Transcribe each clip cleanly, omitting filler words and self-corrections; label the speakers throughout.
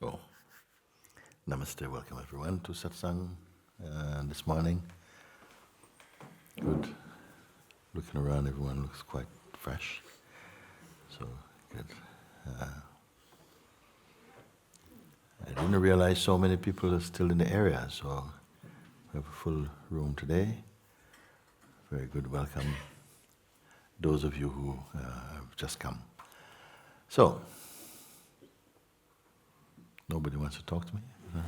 Speaker 1: Oh, namaste, welcome everyone to Satsang this morning. Good. Looking around, everyone looks quite fresh. So good. I didn't realize so many people are still in the area, so We have a full room today. Very good welcome. Those of you who have just come. So, nobody wants to talk to me? I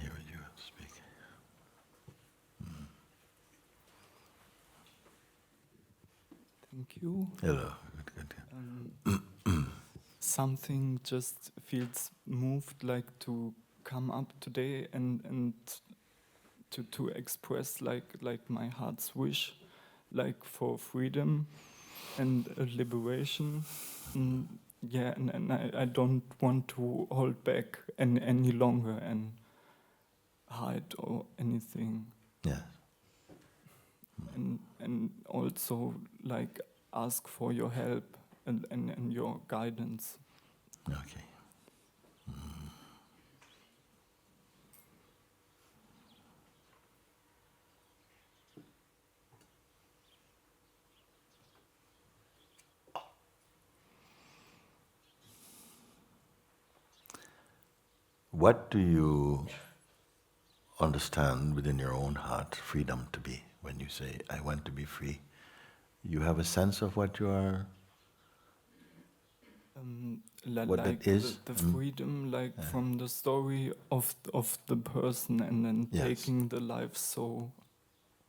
Speaker 1: hear you speak.
Speaker 2: Thank you.
Speaker 1: Hello. Good.
Speaker 2: Something just feels moved, like to come up today and to express like my heart's wish, like for freedom and liberation. And I don't want to hold back any longer and hide or anything.
Speaker 1: Yes.
Speaker 2: And also like ask for your help and your guidance.
Speaker 1: Okay. What do you understand within your own heart freedom to be? When you say, I want to be free, you have a sense of what you are, what
Speaker 2: like
Speaker 1: that is?
Speaker 2: the freedom, like from the story of the person, and then taking the life so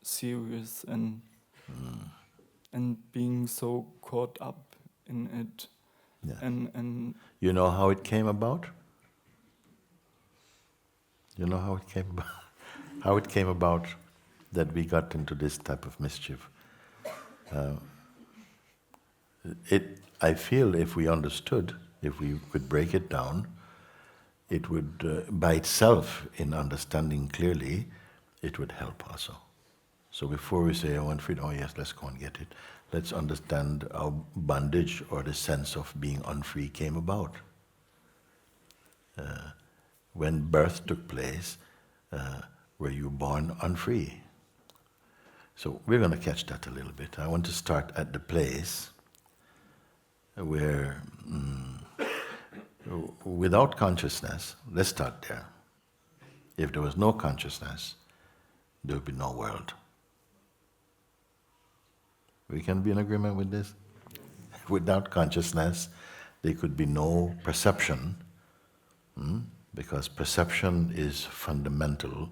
Speaker 2: serious and being so caught up in it.
Speaker 1: Yes.
Speaker 2: And
Speaker 1: You know how it came about? You know how it came about? How it came about that we got into this type of mischief? I feel if we understood, if we could break it down, it would, by itself, in understanding clearly, it would help also. So before we say, I want freedom, oh yes, let's go and get it. Let's understand how bondage or the sense of being unfree came about. When birth took place, were you born unfree? So we're going to catch that a little bit. I want to start at the place where, without consciousness, let's start there. If there was no consciousness, there would be no world. We can be in agreement with this? Without consciousness, there could be no perception, because perception is fundamental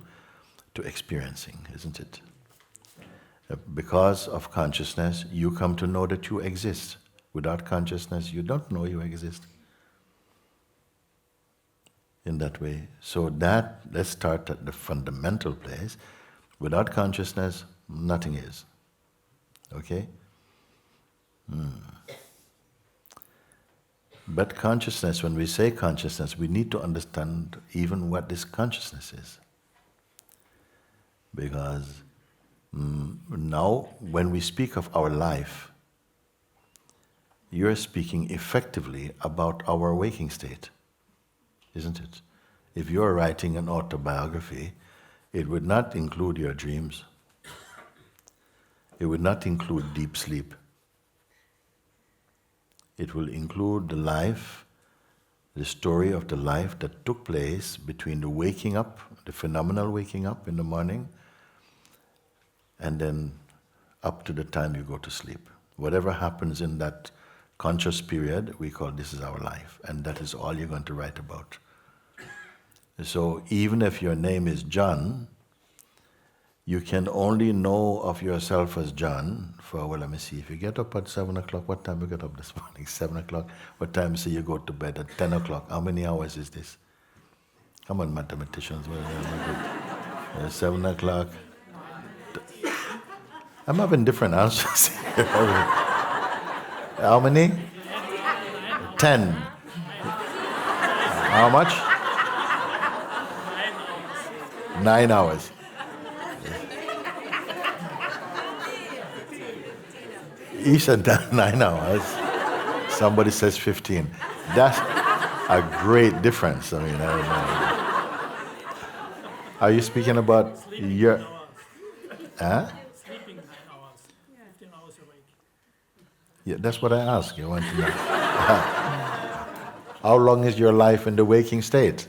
Speaker 1: to experiencing, isn't it? Because of consciousness, you come to know that you exist. Without consciousness, you don't know you exist. In that way. So that, let's start at the fundamental place. Without consciousness, nothing is. Okay? But consciousness, when we say consciousness, we need to understand even what this consciousness is. Because now, when we speak of our life, you're speaking effectively about our waking state, isn't it? If you're writing an autobiography, it would not include your dreams. It would not include deep sleep. It will include the life, the story of the life that took place between the waking up, the phenomenal waking up in the morning, and then up to the time you go to sleep. Whatever happens in that conscious period, we call this is our life, and that is all you're going to write about. So even if your name is John, you can only know of yourself as John for, well, let me see, if you get up at 7 o'clock, what time you get up this morning? 7 o'clock. What time say you go to bed? At 10 o'clock. How many hours is this? Come on, mathematicians. 7 o'clock. I'm having different answers here. How many? 10. How much? 9 hours. He said 9 hours. Somebody says 15. That's a great difference. I mean, I don't know. Are you speaking about your... Huh?
Speaker 3: Sleeping 9 hours, 15 hours awake.
Speaker 1: Yeah, that's what I asked. You want to know. How long is your life in the waking state?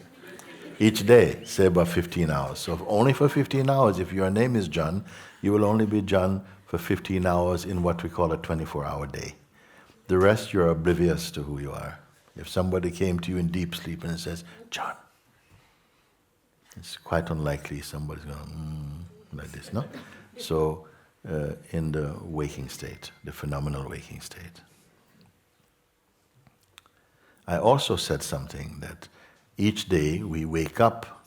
Speaker 1: Each day, say about 15 hours. So only for 15 hours, if your name is John, you will only be John for 15 hours in what we call a 24-hour day. The rest, you're oblivious to who you are. If somebody came to you in deep sleep and says, John, it's quite unlikely somebody's going, like this, no? So, in the waking state, the phenomenal waking state. I also said something that each day we wake up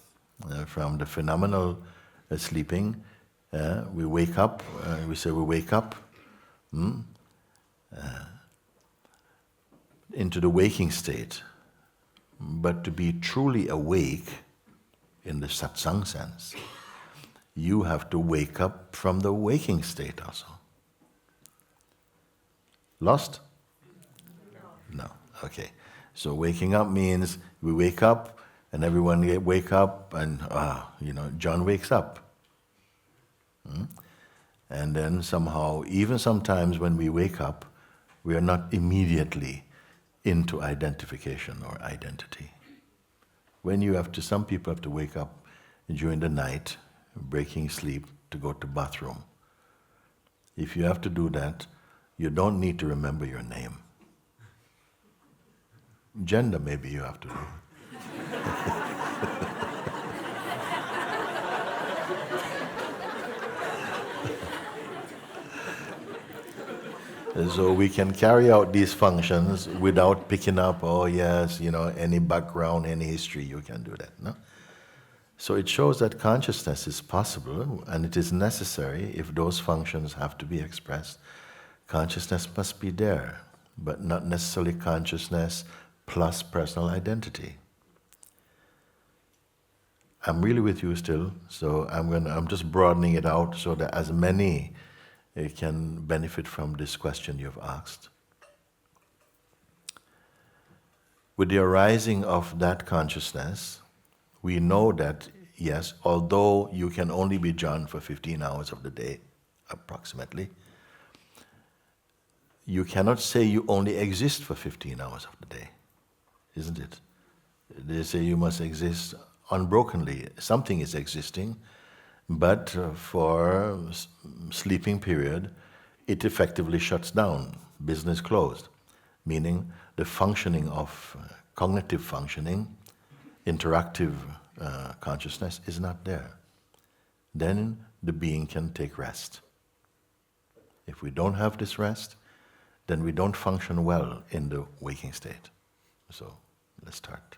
Speaker 1: from the phenomenal sleeping. We wake up, we say we wake up into the waking state. But to be truly awake, in the Satsang sense, you have to wake up from the waking state also. Lost? No. Okay. So waking up means we wake up and everyone wake up and, John wakes up. And then somehow, even sometimes when we wake up, we are not immediately into identification or identity. Some people have to wake up during the night, breaking sleep, to go to bathroom. If you have to do that, you don't need to remember your name. Gender, maybe you have to do. So we can carry out these functions without picking up, any background, any history, you can do that, no? So it shows that consciousness is possible and it is necessary if those functions have to be expressed. Consciousness must be there, but not necessarily consciousness plus personal identity. I'm really with you still, so I'm just broadening it out so that as many can benefit from this question you've asked. With the arising of that consciousness, we know that, yes, although you can only be John for 15 hours of the day, approximately, you cannot say you only exist for 15 hours of the day, isn't it? They say you must exist unbrokenly. Something is existing, but for sleeping period, it effectively shuts down, business closed, meaning the functioning of cognitive functioning, interactive consciousness is not there. Then the being can take rest. If we don't have this rest, then we don't function well in the waking state. So, let's start.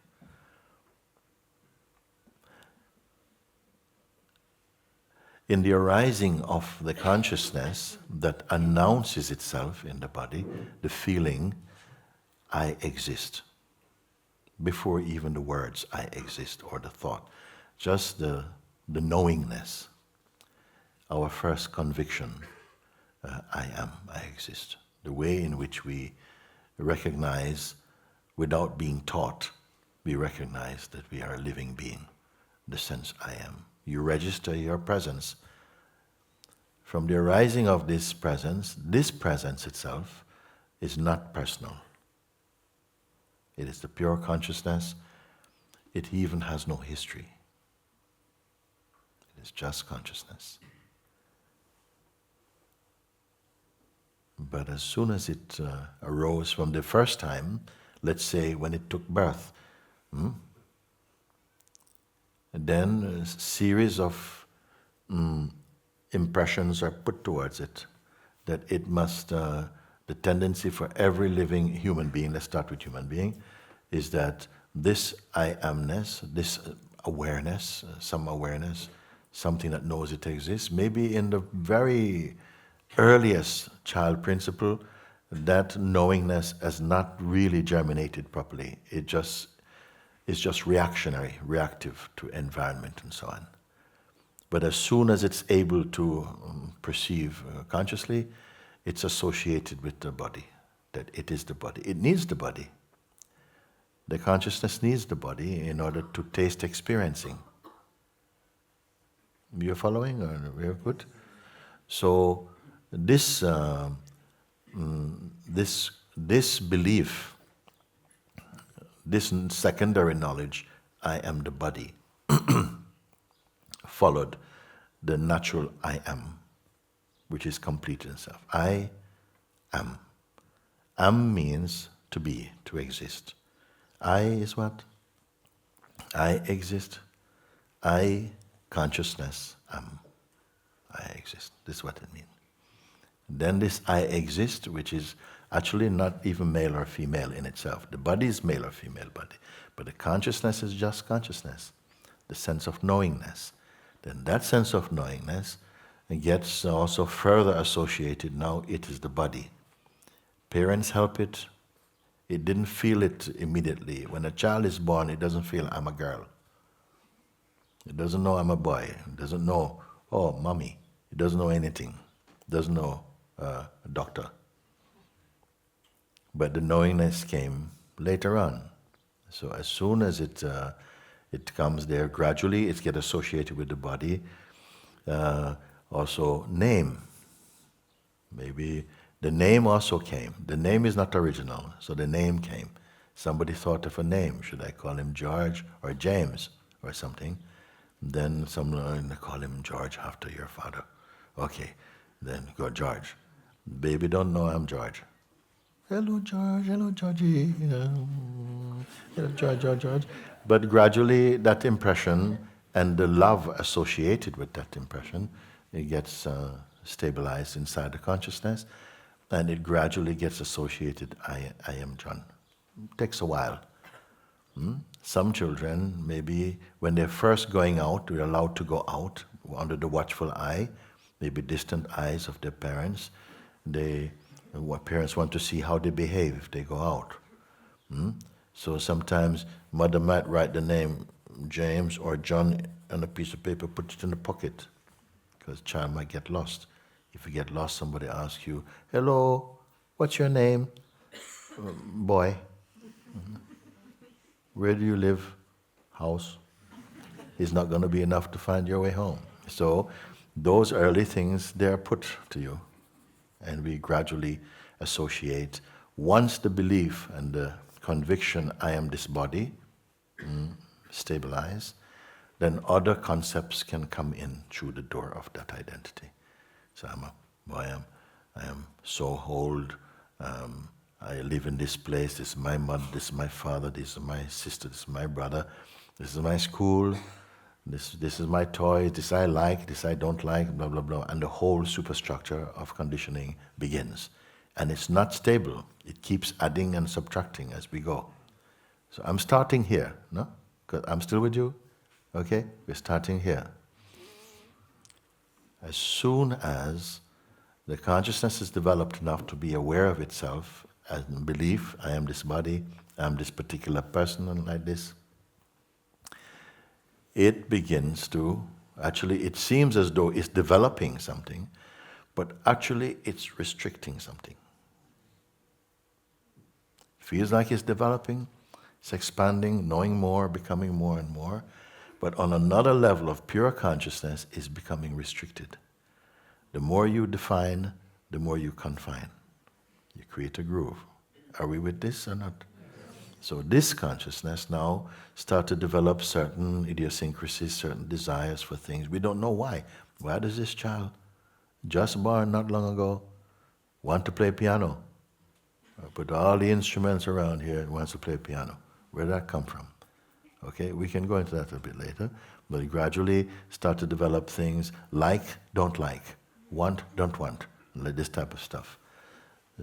Speaker 1: In the arising of the consciousness that announces itself in the body, the feeling, I exist, before even the words I exist or the thought, just the knowingness, our first conviction, I am, I exist. The way in which we recognize, without being taught, we recognize that we are a living being, the sense I am. You register your presence. From the arising of this presence itself is not personal. It is the pure consciousness. It even has no history. It is just consciousness. But as soon as it arose from the first time, let's say when it took birth, then a series of impressions are put towards it, that it must, the tendency for every living human being, let's start with human being, is that this I amness, this awareness, some awareness, something that knows it exists, maybe in the very earliest child principle, that knowingness has not really germinated properly. It's just reactionary, reactive to environment and so on. But as soon as it's able to perceive consciously, it's associated with the body, that it is the body. It needs the body. The consciousness needs the body in order to taste experiencing. You're following? Or we're good? So this belief, this secondary knowledge, I am the body, followed the natural I am, which is complete in itself. I am. Am means to be, to exist. I is what? I exist. I, consciousness, am. I exist. This is what it means. Then this I exist, which is actually not even male or female in itself. The body is male or female body. But the consciousness is just consciousness, the sense of knowingness. Then that sense of knowingness gets also further associated. Now it is the body. Parents help it. It didn't feel it immediately. When a child is born, it doesn't feel I'm a girl. It doesn't know I'm a boy. It doesn't know, oh, mommy. It doesn't know anything. It doesn't know a doctor. But the knowingness came later on. So as soon as it comes there, gradually it gets associated with the body. Also name. Maybe the name also came. The name is not original, so the name came. Somebody thought of a name. Should I call him George or James or something? Then someone call him George after your father. Okay, then go George. Baby don't know I'm George. Hello George, hello Georgie. Hello George. But gradually that impression and the love associated with that impression, it gets stabilized inside the consciousness, and it gradually gets associated, I am John. It takes a while. Some children, maybe when they're first going out, they're allowed to go out under the watchful eye, maybe distant eyes of their parents. Parents want to see how they behave if they go out. So sometimes mother might write the name James or John on a piece of paper, put it in the pocket, because child might get lost. If you get lost, somebody asks you, hello, what's your name? Boy. Where do you live? House. Is not going to be enough to find your way home. So those early things, they're put to you. And we gradually associate. Once the belief and the conviction, I am this body, stabilize, then other concepts can come in through the door of that identity. So I am so old, I live in this place, this is my mother, this is my father, this is my sister, this is my brother, this is my school, this is my toy, this I like, this I don't like, blah, blah, blah. And the whole superstructure of conditioning begins. And it's not stable. It keeps adding and subtracting as we go. So I'm starting here, no? Because I'm still with you? Okay? We're starting here. As soon as the consciousness is developed enough to be aware of itself, as in belief, I am this body, I am this particular person, and like this, it begins to, actually it seems as though it's developing something, but actually it's restricting something. Feels like it's developing, it's expanding, knowing more, becoming more and more, but on another level of pure consciousness is becoming restricted. The more you define, the more you confine. You create a groove. Are we with this or not? So this consciousness now starts to develop certain idiosyncrasies, certain desires for things. We don't know why. Why does this child, just born not long ago, want to play piano? Put all the instruments around here and wants to play piano. Where did that come from? Okay, we can go into that a bit later, but gradually start to develop things like, don't like, want, don't want, like this type of stuff.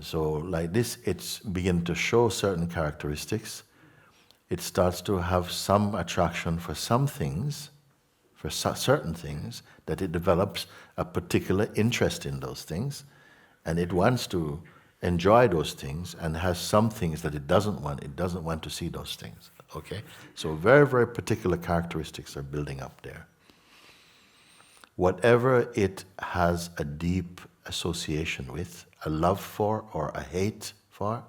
Speaker 1: So like this, it's begin to show certain characteristics. It starts to have some attraction for some things, for certain things, that it develops a particular interest in those things, and it wants to enjoy those things, and has some things that it doesn't want. It doesn't want to see those things. Okay? So very, very particular characteristics are building up there. Whatever it has a deep association with, a love for or a hate for,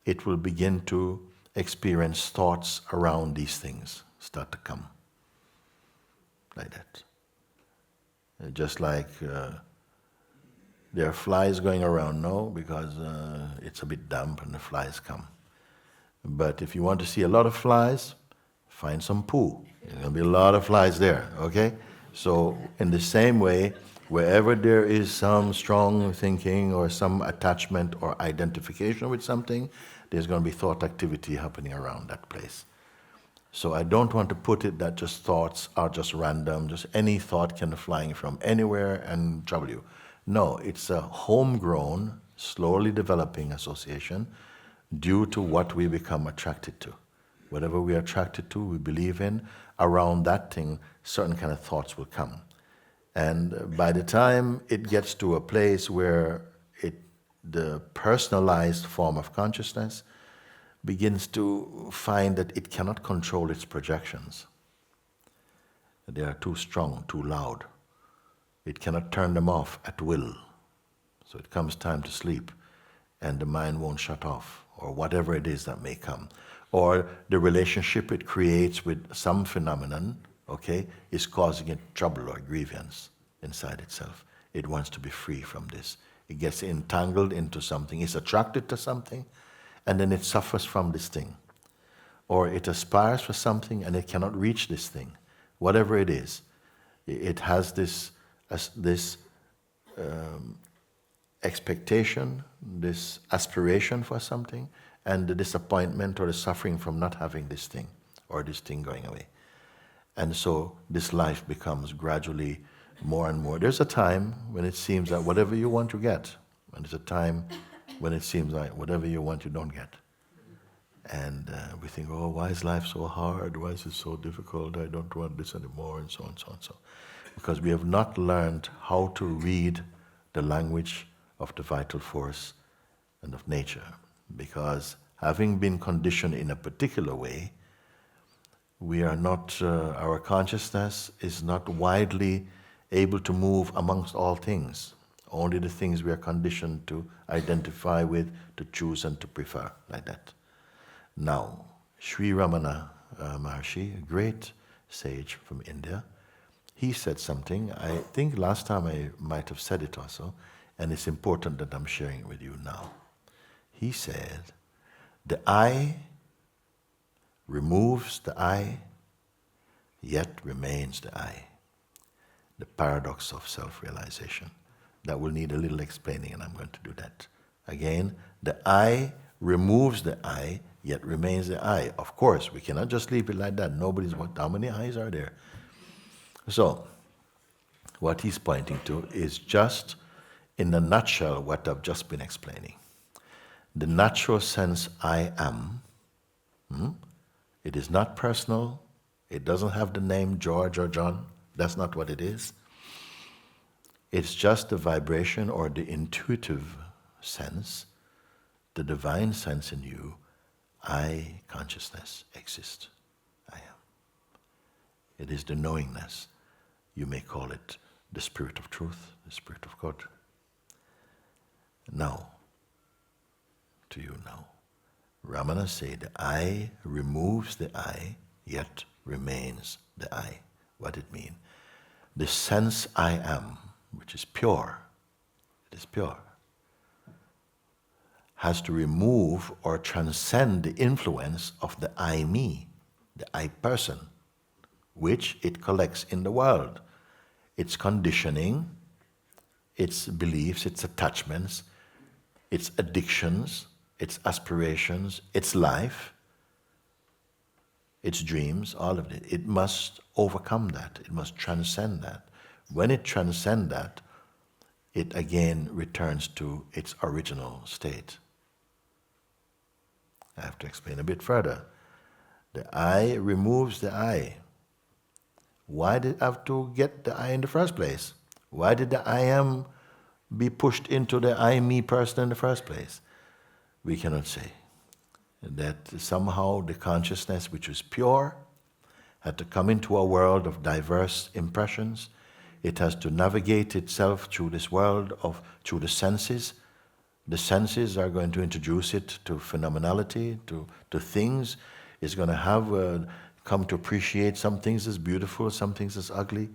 Speaker 1: it will begin to experience thoughts around these things start to come. Like that. Just like there are flies going around now because it's a bit damp and the flies come. But if you want to see a lot of flies, find some poo. There's going to be a lot of flies there, okay? So in the same way, wherever there is some strong thinking or some attachment or identification with something, there's going to be thought activity happening around that place. So I don't want to put it that just thoughts are just random, just any thought can flying from anywhere and trouble you. No, it's a homegrown, slowly developing association due to what we become attracted to. Whatever we are attracted to, we believe in, around that thing, certain kind of thoughts will come. And by the time it gets to a place where the personalized form of consciousness begins to find that it cannot control its projections. They are too strong, too loud. It cannot turn them off at will. So it comes time to sleep, and the mind won't shut off, or whatever it is that may come. Or the relationship it creates with some phenomenon, okay, is causing it trouble or grievance inside itself. It wants to be free from this. It gets entangled into something, it's attracted to something, and then it suffers from this thing. Or it aspires for something and it cannot reach this thing. Whatever it is, it has this expectation, this aspiration for something, and the disappointment or the suffering from not having this thing, or this thing going away. And so this life becomes gradually more and more. There's a time when it seems that whatever you want, you get. And there's a time when it seems like whatever you want, you don't get. And we think, oh, why is life so hard? Why is it so difficult? I don't want this anymore, and so on, so on, so. Because we have not learned how to read the language of the vital force and of nature. Because having been conditioned in a particular way, we are not, our consciousness is not widely able to move amongst all things. Only the things we are conditioned to identify with, to choose and to prefer, like that. Now, Sri Ramana Maharshi, a great sage from India, he said something, I think last time I might have said it also, and it's important that I'm sharing it with you now. He said, the I removes the I, yet remains the I. The paradox of self-realization. That will need a little explaining, and I'm going to do that. Again, the I removes the I, yet remains the I. Of course, we cannot just leave it like that. How many I's are there? So, what he's pointing to is just, in a nutshell, what I've just been explaining. The natural sense I am, it is not personal, it doesn't have the name George or John, that's not what it is. It's just the vibration or the intuitive sense, the divine sense in you, I, consciousness, exist. I am. It is the knowingness. You may call it the spirit of truth, the spirit of God. Now, to you now. Ramana said, the I removes the I, yet remains the I. What it means? The sense I am, which is pure, it is pure, has to remove or transcend the influence of the I me, the I person, which it collects in the world. Its conditioning, its beliefs, its attachments, its addictions, its aspirations, its life, its dreams, all of it. It must overcome that. It must transcend that. When it transcends that, it again returns to its original state. I have to explain a bit further. The I removes the I. Why did it have to get the I in the first place? Why did the I am be pushed into the I me person in the first place? We cannot say. That somehow the consciousness which was pure had to come into a world of diverse impressions. It has to navigate itself through this world through the senses. The senses are going to introduce it to phenomenality, to things. It's going to have come to appreciate some things as beautiful, some things as ugly.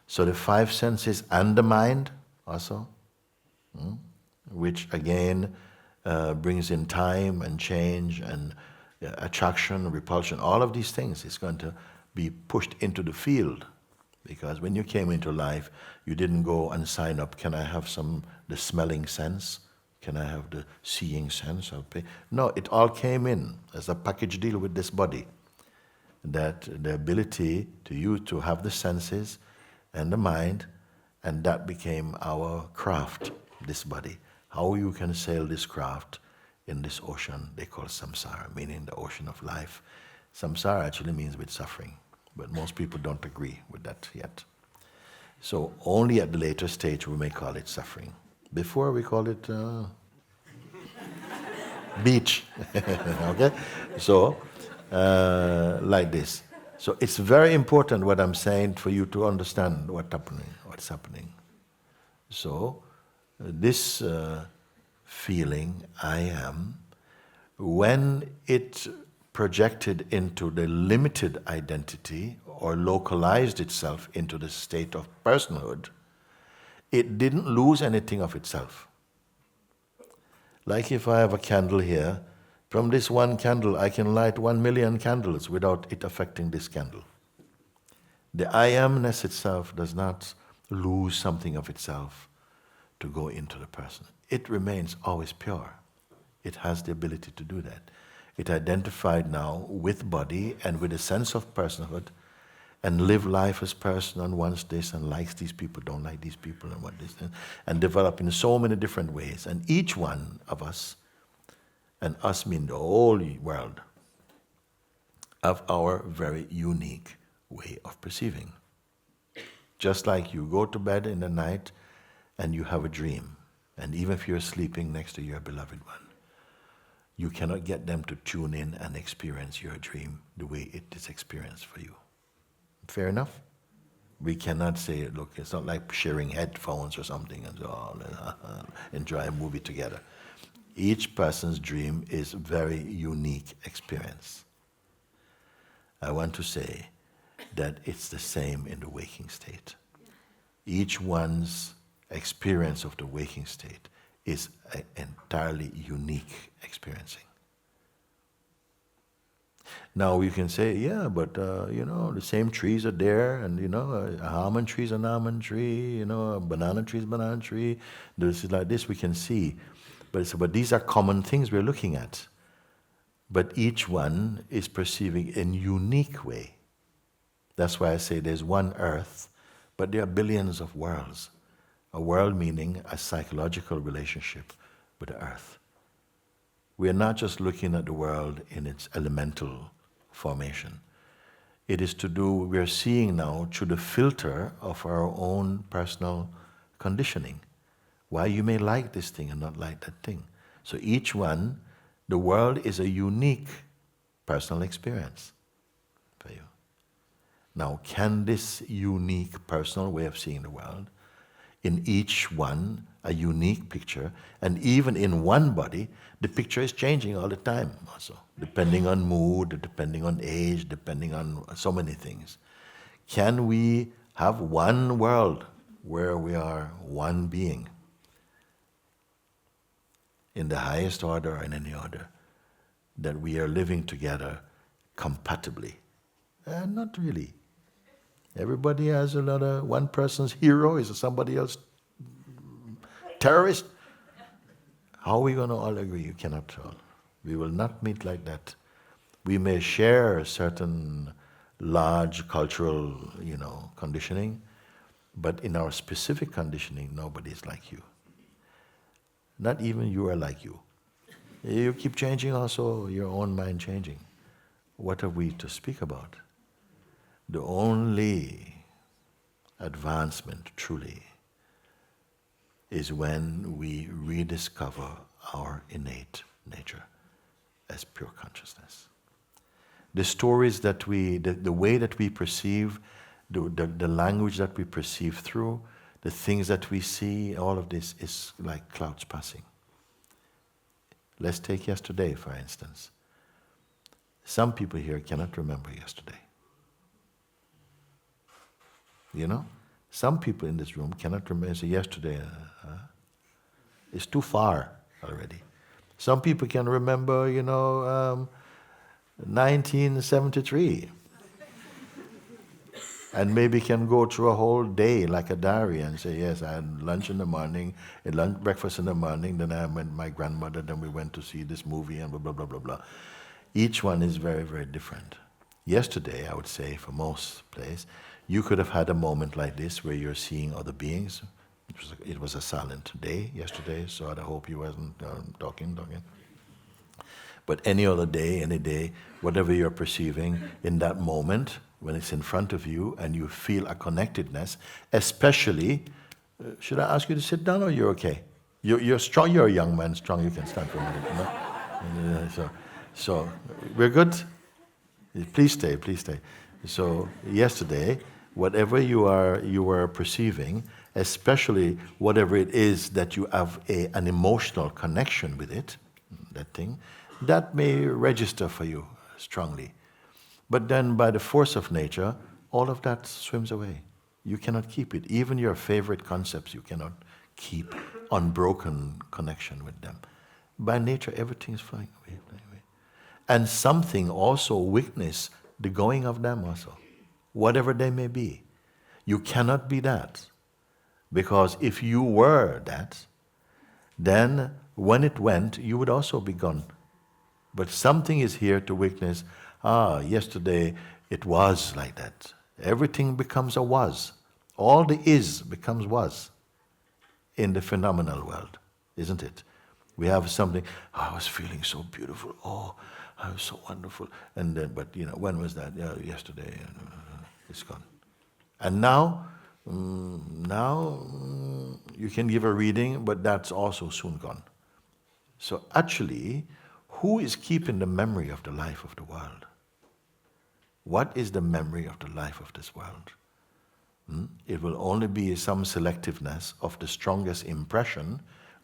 Speaker 1: So the five senses and the mind also, which again brings in time and change and attraction, repulsion, all of these things is going to be pushed into the field. Because when you came into life, you didn't go and sign up, can I have the smelling sense? Can I have the seeing sense? I'll pay. No, it all came in as a package deal with this body. That the ability to you to have the senses and the mind, and that became our craft, this body. How you can sail this craft in this ocean they call samsara, meaning the ocean of life. Samsara actually means with suffering, but most people don't agree with that yet. So only at the later stage we may call it suffering. Before we call it beach. Okay? So, like this. So it's very important what I'm saying for you to understand what's happening. So this feeling, I am, when it projected into the limited identity or localized itself into the state of personhood, it didn't lose anything of itself. Like if I have a candle here, from this one candle I can light 1 million candles without it affecting this candle. The I amness itself does not lose something of itself to go into the person. It remains always pure. It has the ability to do that. It identified now with body and with a sense of personhood and live life as person and wants this and likes these people, don't like these people and what this and develop in so many different ways. And each one of us, and us mean the whole world, have our very unique way of perceiving. Just like you go to bed in the night and you have a dream, and even if you're sleeping next to your beloved one, you cannot get them to tune in and experience your dream the way it is experienced for you. Fair enough? We cannot say, look, it's not like sharing headphones or something and so enjoy a movie together. Each person's dream is a very unique experience. I want to say that it's the same in the waking state. Each one's experience of the waking state is an entirely unique experiencing. Now you can say, yeah, but the same trees are there, and a almond tree is an almond tree, a banana tree is a banana tree. This is like this we can see, but these are common things we're looking at. But each one is perceiving in a unique way. That's why I say there's one earth, but there are billions of worlds. A world meaning a psychological relationship with the earth. We are not just looking at the world in its elemental formation. It is to do, we are seeing now through the filter of our own personal conditioning. Why you may like this thing and not like that thing. So each one, the world is a unique personal experience for you. Now, can this unique personal way of seeing the world, in each one, a unique picture, and even in one body, the picture is changing all the time also, depending on mood, depending on age, depending on so many things. Can we have one world where we are one being, in the highest order or in any order, that we are living together compatibly? Not really. Everybody has one person's hero is somebody else's terrorist. How are we going to all agree? You cannot all. We will not meet like that. We may share certain large cultural, conditioning, but in our specific conditioning, nobody is like you. Not even you are like you. You keep changing also, your own mind changing. What are we to speak about? The only advancement, truly, is when we rediscover our innate nature as pure consciousness. The stories that the way that we perceive, the language that we perceive through, the things that we see, all of this is like clouds passing. Let's take yesterday, for instance. Some people here cannot remember yesterday. Some people in this room cannot remember yesterday. It's too far already. Some people can remember, 1973. And maybe can go through a whole day like a diary and say, yes, I had lunch in the morning, breakfast in the morning, then I went with my grandmother, then we went to see this movie and blah, blah, blah, blah, blah. Each one is very, very different. Yesterday, I would say, for most places, you could have had a moment like this where you're seeing other beings. It was a silent day yesterday, so I hope you wasn't talking. But any other day, any day, whatever you're perceiving in that moment, when it's in front of you and you feel a connectedness, especially, should I ask you to sit down or you're okay? You're strong, you're a young man, strong, you can stand for a minute. No? So, we're good? Please stay, please stay. So, yesterday, whatever you were perceiving, especially whatever it is that you have an emotional connection with it, that thing, that may register for you strongly. But then by the force of nature, all of that swims away. You cannot keep it. Even your favorite concepts, you cannot keep unbroken connection with them. By nature, everything is flying away, flying away. And something also witness the going of them also, whatever they may be. You cannot be that. Because if you were that, then when it went, you would also be gone. But something is here to witness, yesterday it was like that. Everything becomes a was. All the is becomes was in the phenomenal world, isn't it? We have something, I was feeling so beautiful, I was so wonderful. And then, but when was that? Yeah, yesterday, it's gone. And now you can give a reading, but that's also soon gone. So actually, who is keeping the memory of the life of the world? What is the memory of the life of this world? It will only be some selectiveness of the strongest impression,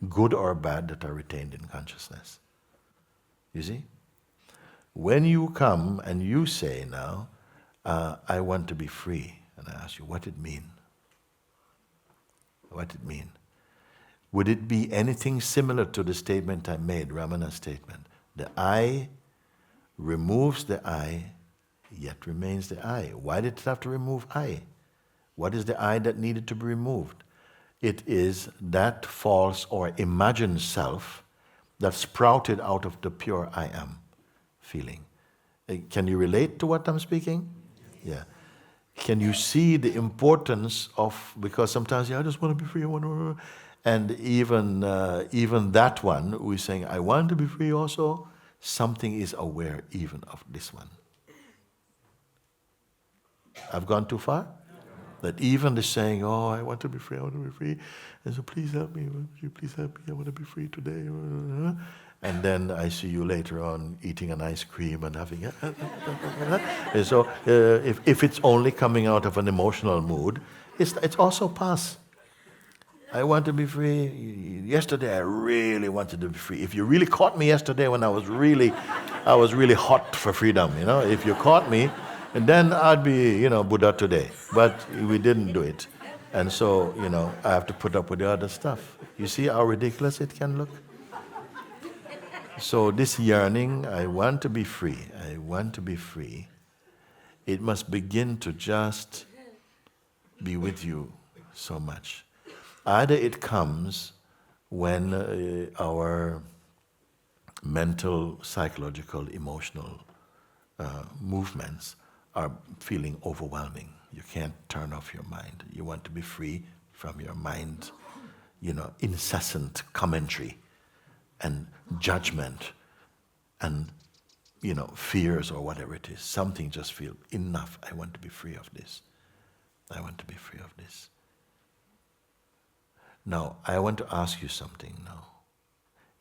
Speaker 1: good or bad, that are retained in consciousness. You see? When you come and you say now, I want to be free, and I ask you, what it mean? What it mean? Would it be anything similar to the statement I made, Ramana's statement? The I removes the I, yet remains the I. Why did it have to remove I? What is the I that needed to be removed? It is that false or imagined self that sprouted out of the pure I am feeling. Can you relate to what I'm speaking? Yeah. Can you see the importance of, because sometimes, I just want to be free, I want to, and even that one, we're saying, I want to be free also, something is aware even of this one. I've gone too far? That even the saying, I want to be free, I want to be free, and so please help me, would you please help me, I want to be free today. And then I see you later on eating an ice cream and having and so if it's only coming out of an emotional mood, it's also past. I want to be free. Yesterday I really wanted to be free. If you really caught me yesterday when I was really hot for freedom, if you caught me, and then I'd be, Buddha today. But we didn't do it. And so, I have to put up with the other stuff. You see how ridiculous it can look? So this yearning, I want to be free, I want to be free, it must begin to just be with you so much. Either it comes when our mental, psychological, emotional movements are feeling overwhelming. You can't turn off your mind. You want to be free from your mind, incessant commentary and judgment and, fears or whatever it is. Something just feel enough. I want to be free of this. I want to be free of this. Now, I want to ask you something now.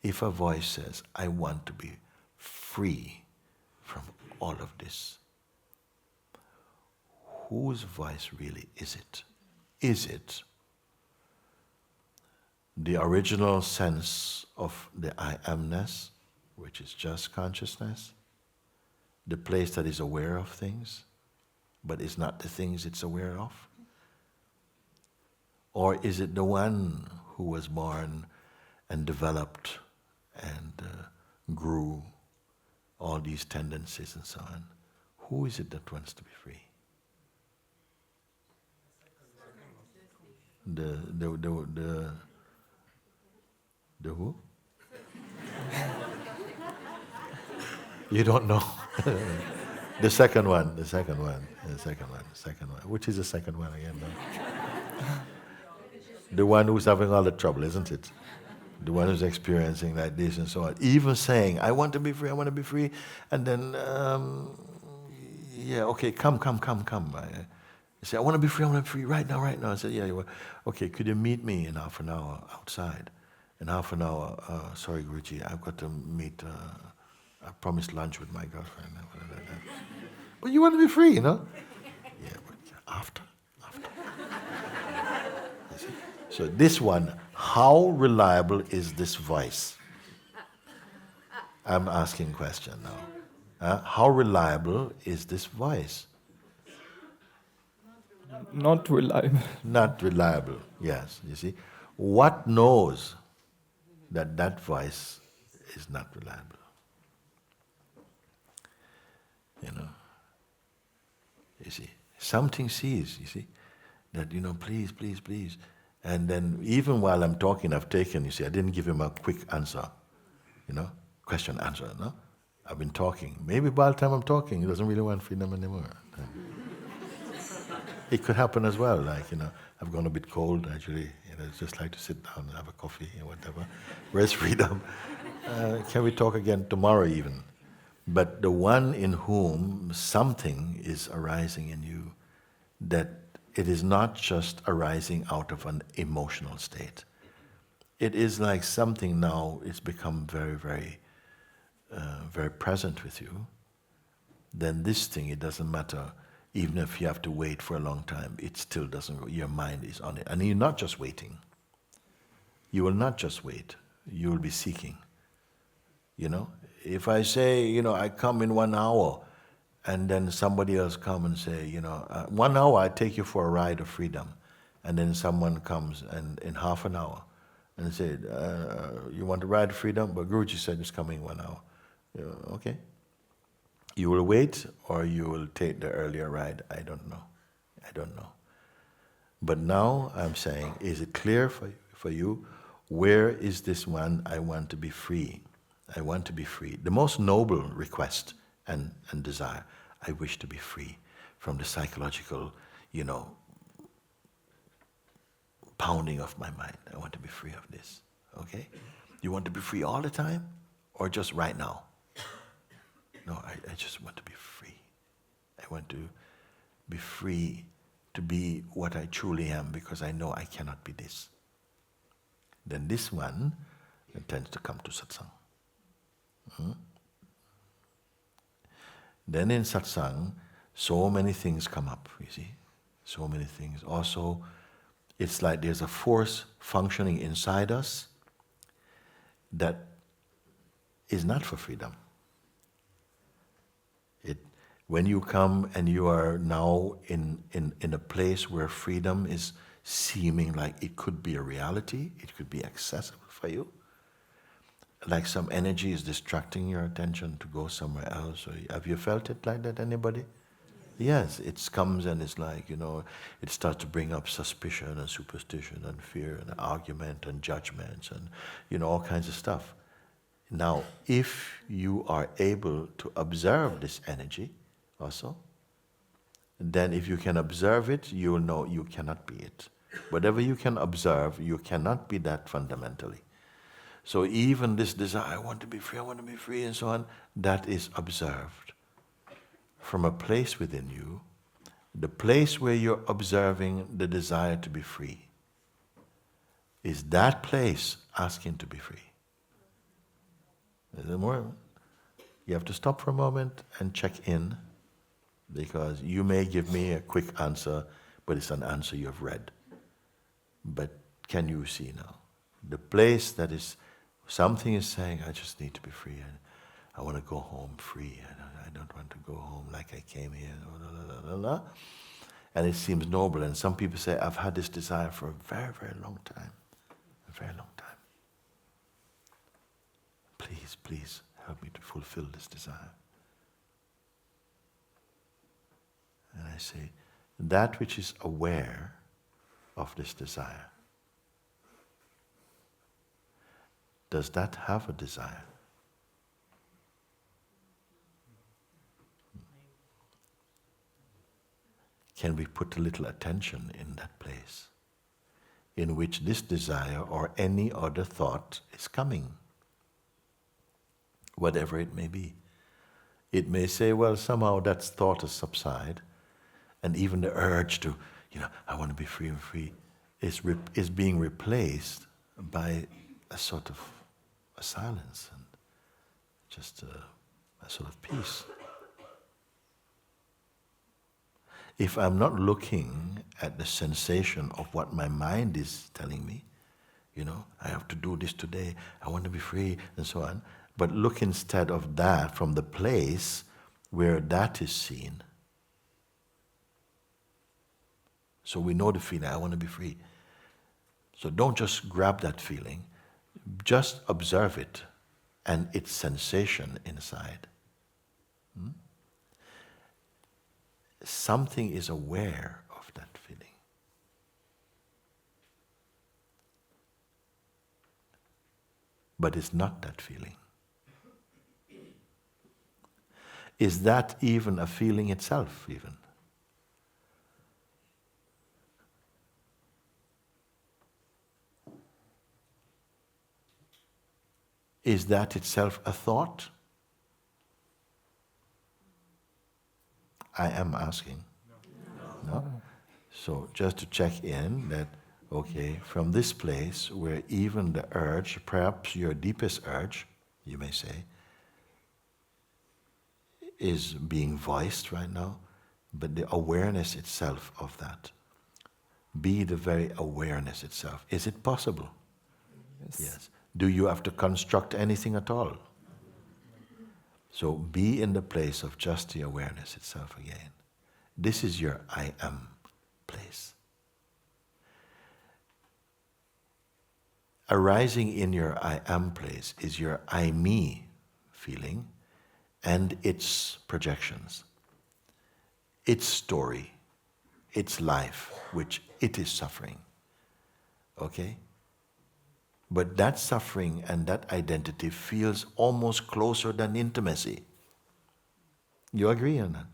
Speaker 1: If a voice says, I want to be free from all of this, whose voice really is it? Is it the original sense of the I amness, which is just consciousness, the place that is aware of things, but is not the things it's aware of? Or is it the one who was born and developed and grew all these tendencies and so on. Who is it that wants to be free? The who? You don't know. The second one. Which is the second one again? No? The one who's having all the trouble, isn't it? The one who's experiencing like this and so on. Even saying, I want to be free, and then, yeah, okay, come. I say, I want to be free right now. I said, yeah, okay, could you meet me in half an hour outside? In half an hour, sorry, Guruji, I've got to meet, I promised lunch with my girlfriend. Well, you want to be free, Yeah, but after. You see? So this one, how reliable is this voice? I'm asking question now. How reliable is this voice?
Speaker 2: Not reliable.
Speaker 1: Not reliable, yes, you see. What knows that voice is not reliable? You see, something sees, you see, that, please. And then even while I'm talking, I've taken, I didn't give him a quick answer, question, answer, no? I've been talking. Maybe by the time I'm talking, he doesn't really want freedom anymore. It could happen as well, I've gone a bit cold, actually, just like to sit down and have a coffee or whatever. Where's freedom? Can we talk again tomorrow even? But the one in whom something is arising in you, that it is not just arising out of an emotional state. It is like something now, it's become very, very, very present with you. Then this thing, it doesn't matter, even if you have to wait for a long time, it still doesn't go. Your mind is on it. And you're not just waiting. You will not just wait. You will be seeking. If I say, I come in 1 hour, and then somebody else come and say, 1 hour I take you for a ride of freedom, and then someone comes and in half an hour and say, you want to ride of freedom? But Guruji said it's coming 1 hour. Okay. You will wait or you will take the earlier ride? I don't know. But now I'm saying, is it clear for you? Where is this one? I want to be free. I want to be free. The most noble request and desire. I wish to be free from the psychological, pounding of my mind. I want to be free of this. Okay? You want to be free all the time? Or just right now? No, I just want to be free. I want to be free to be what I truly am, because I know I cannot be this. Then this one tends to come to satsang. Then in satsang, so many things come up, you see. So many things. Also, it's like there's a force functioning inside us that is not for freedom. When you come and you are now in a place where freedom is seeming like it could be a reality, it could be accessible for you, like some energy is distracting your attention to go somewhere else. Or have you felt it like that, anybody? Yes, it comes and it's like, it starts to bring up suspicion and superstition and fear and argument and judgments and, all kinds of stuff. Now, if you are able to observe this energy also, then if you can observe it, you will know you cannot be it. Whatever you can observe, you cannot be that fundamentally. So even this desire, I want to be free, and so on, that is observed from a place within you, the place where you're observing the desire to be free. Is that place asking to be free? Is there more? You have to stop for a moment and check in, because you may give me a quick answer, but it's an answer you have read. But can you see now? The place that is, something is saying, I just need to be free. I want to go home free. I don't want to go home like I came here. And it seems noble. And some people say, I've had this desire for a very, very long time. A very long time. Please Help me to fulfill this desire. And I say, that which is aware of this desire, does that have a desire? Can we put a little attention in that place in which this desire or any other thought is coming? Whatever it may be. It may say, well, somehow that thought has subsided, and even the urge to, I want to be free and free, is being replaced by a sort of a silence and just a sort of peace. If I'm not looking at the sensation of what my mind is telling me, I have to do this today, I want to be free, and so on, but look instead of that from the place where that is seen. So we know the feeling, I want to be free. So don't just grab that feeling, just observe it and its sensation inside. Something is aware of that feeling. But it's not that feeling. Is that even a feeling itself, even? Is that itself a thought? I am asking. No? So just to check in that, okay, from this place where even the urge, perhaps your deepest urge, you may say, is being voiced right now, but the awareness itself of that, be the very awareness itself. Is it possible? Yes. Do you have to construct anything at all? So be in the place of just the awareness itself again. This is your I am place. Arising in your I am place is your I me feeling and its projections, its story, its life, which it is suffering. Okay? But that suffering and that identity feels almost closer than intimacy. You agree on that?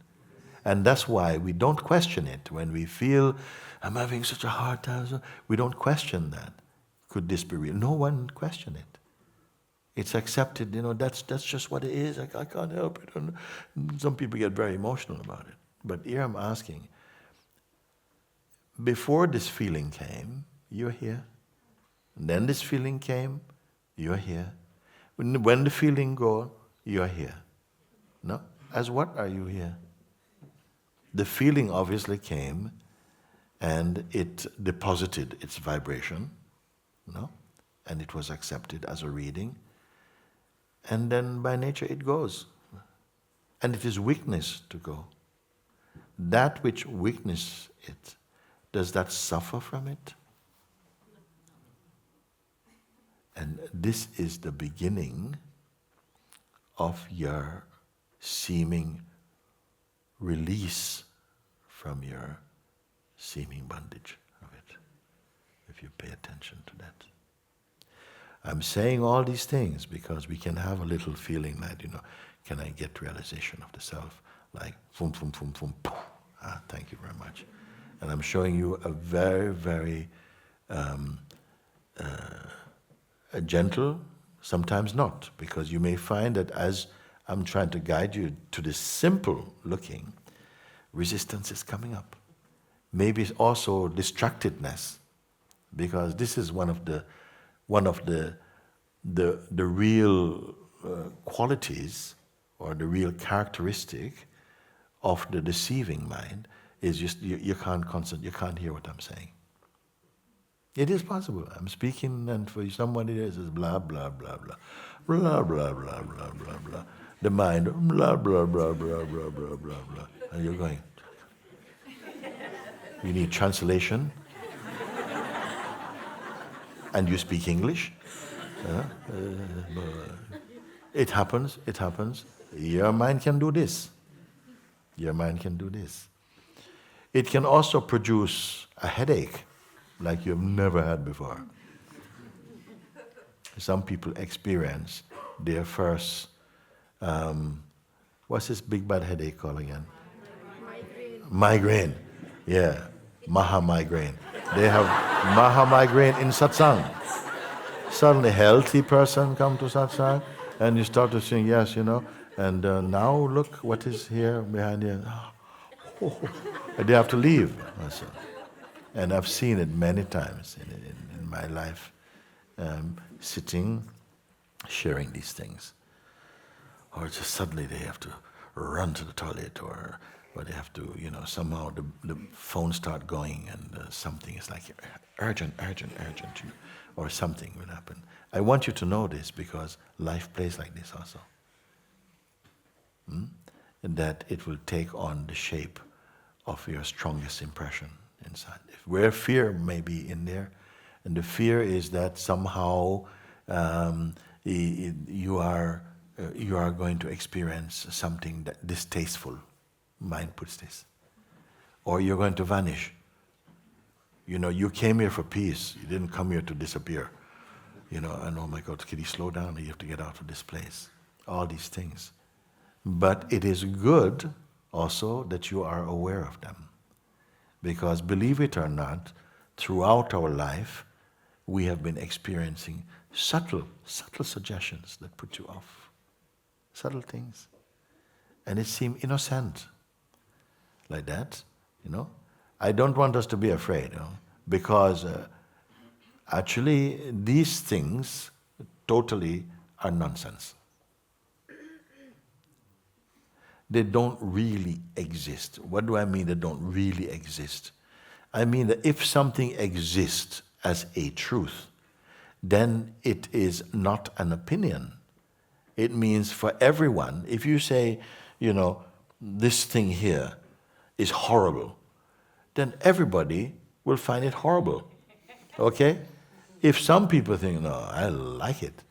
Speaker 1: And that's why we don't question it. When we feel, I'm having such a hard time, we don't question that. Could this be real? No one question it. It's accepted, that's just what it is. I can't help it. And some people get very emotional about it. But here I'm asking, before this feeling came, you're here. And then this feeling came, you're here. When the feeling goes, you're here. No? As what are you here? The feeling obviously came and it deposited its vibration, no? And it was accepted as a reading. And then by nature it goes. And it is weakness to go. That which weakness it, does that suffer from it? And this is the beginning of your seeming release from your seeming bondage of it, if you pay attention to that. I'm saying all these things because we can have a little feeling that, can I get realization of the self? Like, boom, boom, boom, boom, poof. Thank you very much. And I'm showing you a very, very gentle, sometimes not, because you may find that as I'm trying to guide you to this simple looking, resistance is coming up. Maybe it's also distractedness, because this is one of the real qualities or the real characteristic of the deceiving mind is just you can't concentrate, you can't hear what I'm saying. It is possible. I'm speaking, and for somebody else is blah blah blah blah blah blah blah blah blah blah. The mind blah blah blah blah blah blah blah blah, and you're going. You need translation, and you speak English. It happens. Your mind can do this. It can also produce a headache like you've never had before. Some people experience their first, what's this big bad headache called again? Migraine. Yeah, Maha migraine. They have Maha migraine in Satsang. Suddenly, healthy person come to Satsang, and you start to sing, yes, and now look what is here behind you. And they have to leave. Also. And I've seen it many times in my life, sitting, sharing these things. Or just suddenly they have to run to the toilet, or they have to, somehow the phone start going, and something is like urgent, or something will happen. I want you to know this because life plays like this also. That it will take on the shape of your strongest impression inside. Where fear may be in there, and the fear is that somehow you are going to experience something that distasteful. Mind puts this. Or you're going to vanish. You came here for peace. You didn't come here to disappear. And oh my God, can you slow down? You have to get out of this place. All these things. But it is good also that you are aware of them. Because believe it or not, throughout our life, we have been experiencing subtle suggestions that put you off. Subtle things. And it seems innocent. Like that, I don't want us to be afraid, because actually these things totally are nonsense. They don't really exist. What do I mean they don't really exist? I mean that if something exists as a truth, then it is not an opinion. It means for everyone, if you say, this thing here is horrible, then everybody will find it horrible. Okay? If some people think, no, I like it,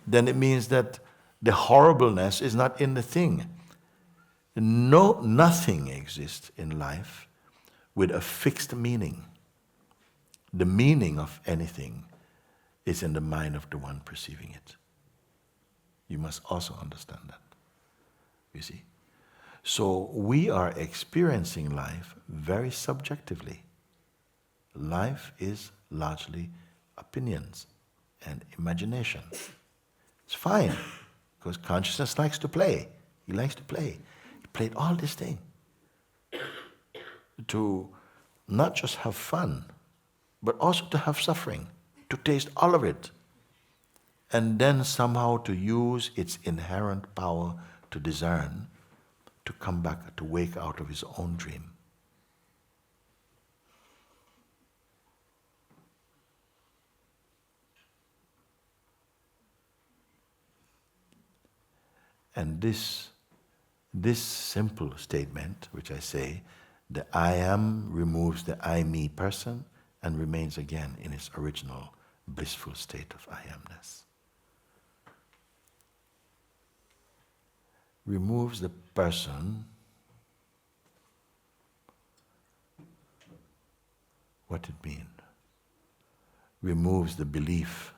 Speaker 1: then it means that the horribleness is not in the thing. Nothing exists in life with a fixed meaning. The meaning of anything is in the mind of the one perceiving it. You must also understand that. You see? So we are experiencing life very subjectively. Life is largely opinions and imagination. It's fine, because consciousness likes to play. He likes to play. He played all this thing to not just have fun, but also to have suffering, to taste all of it, and then somehow to use its inherent power to discern, to come back, to wake out of his own dream. And this simple statement, which I say, the I am removes the I, me person and remains again in its original blissful state of I amness. Removes the person. What it mean? Removes the belief,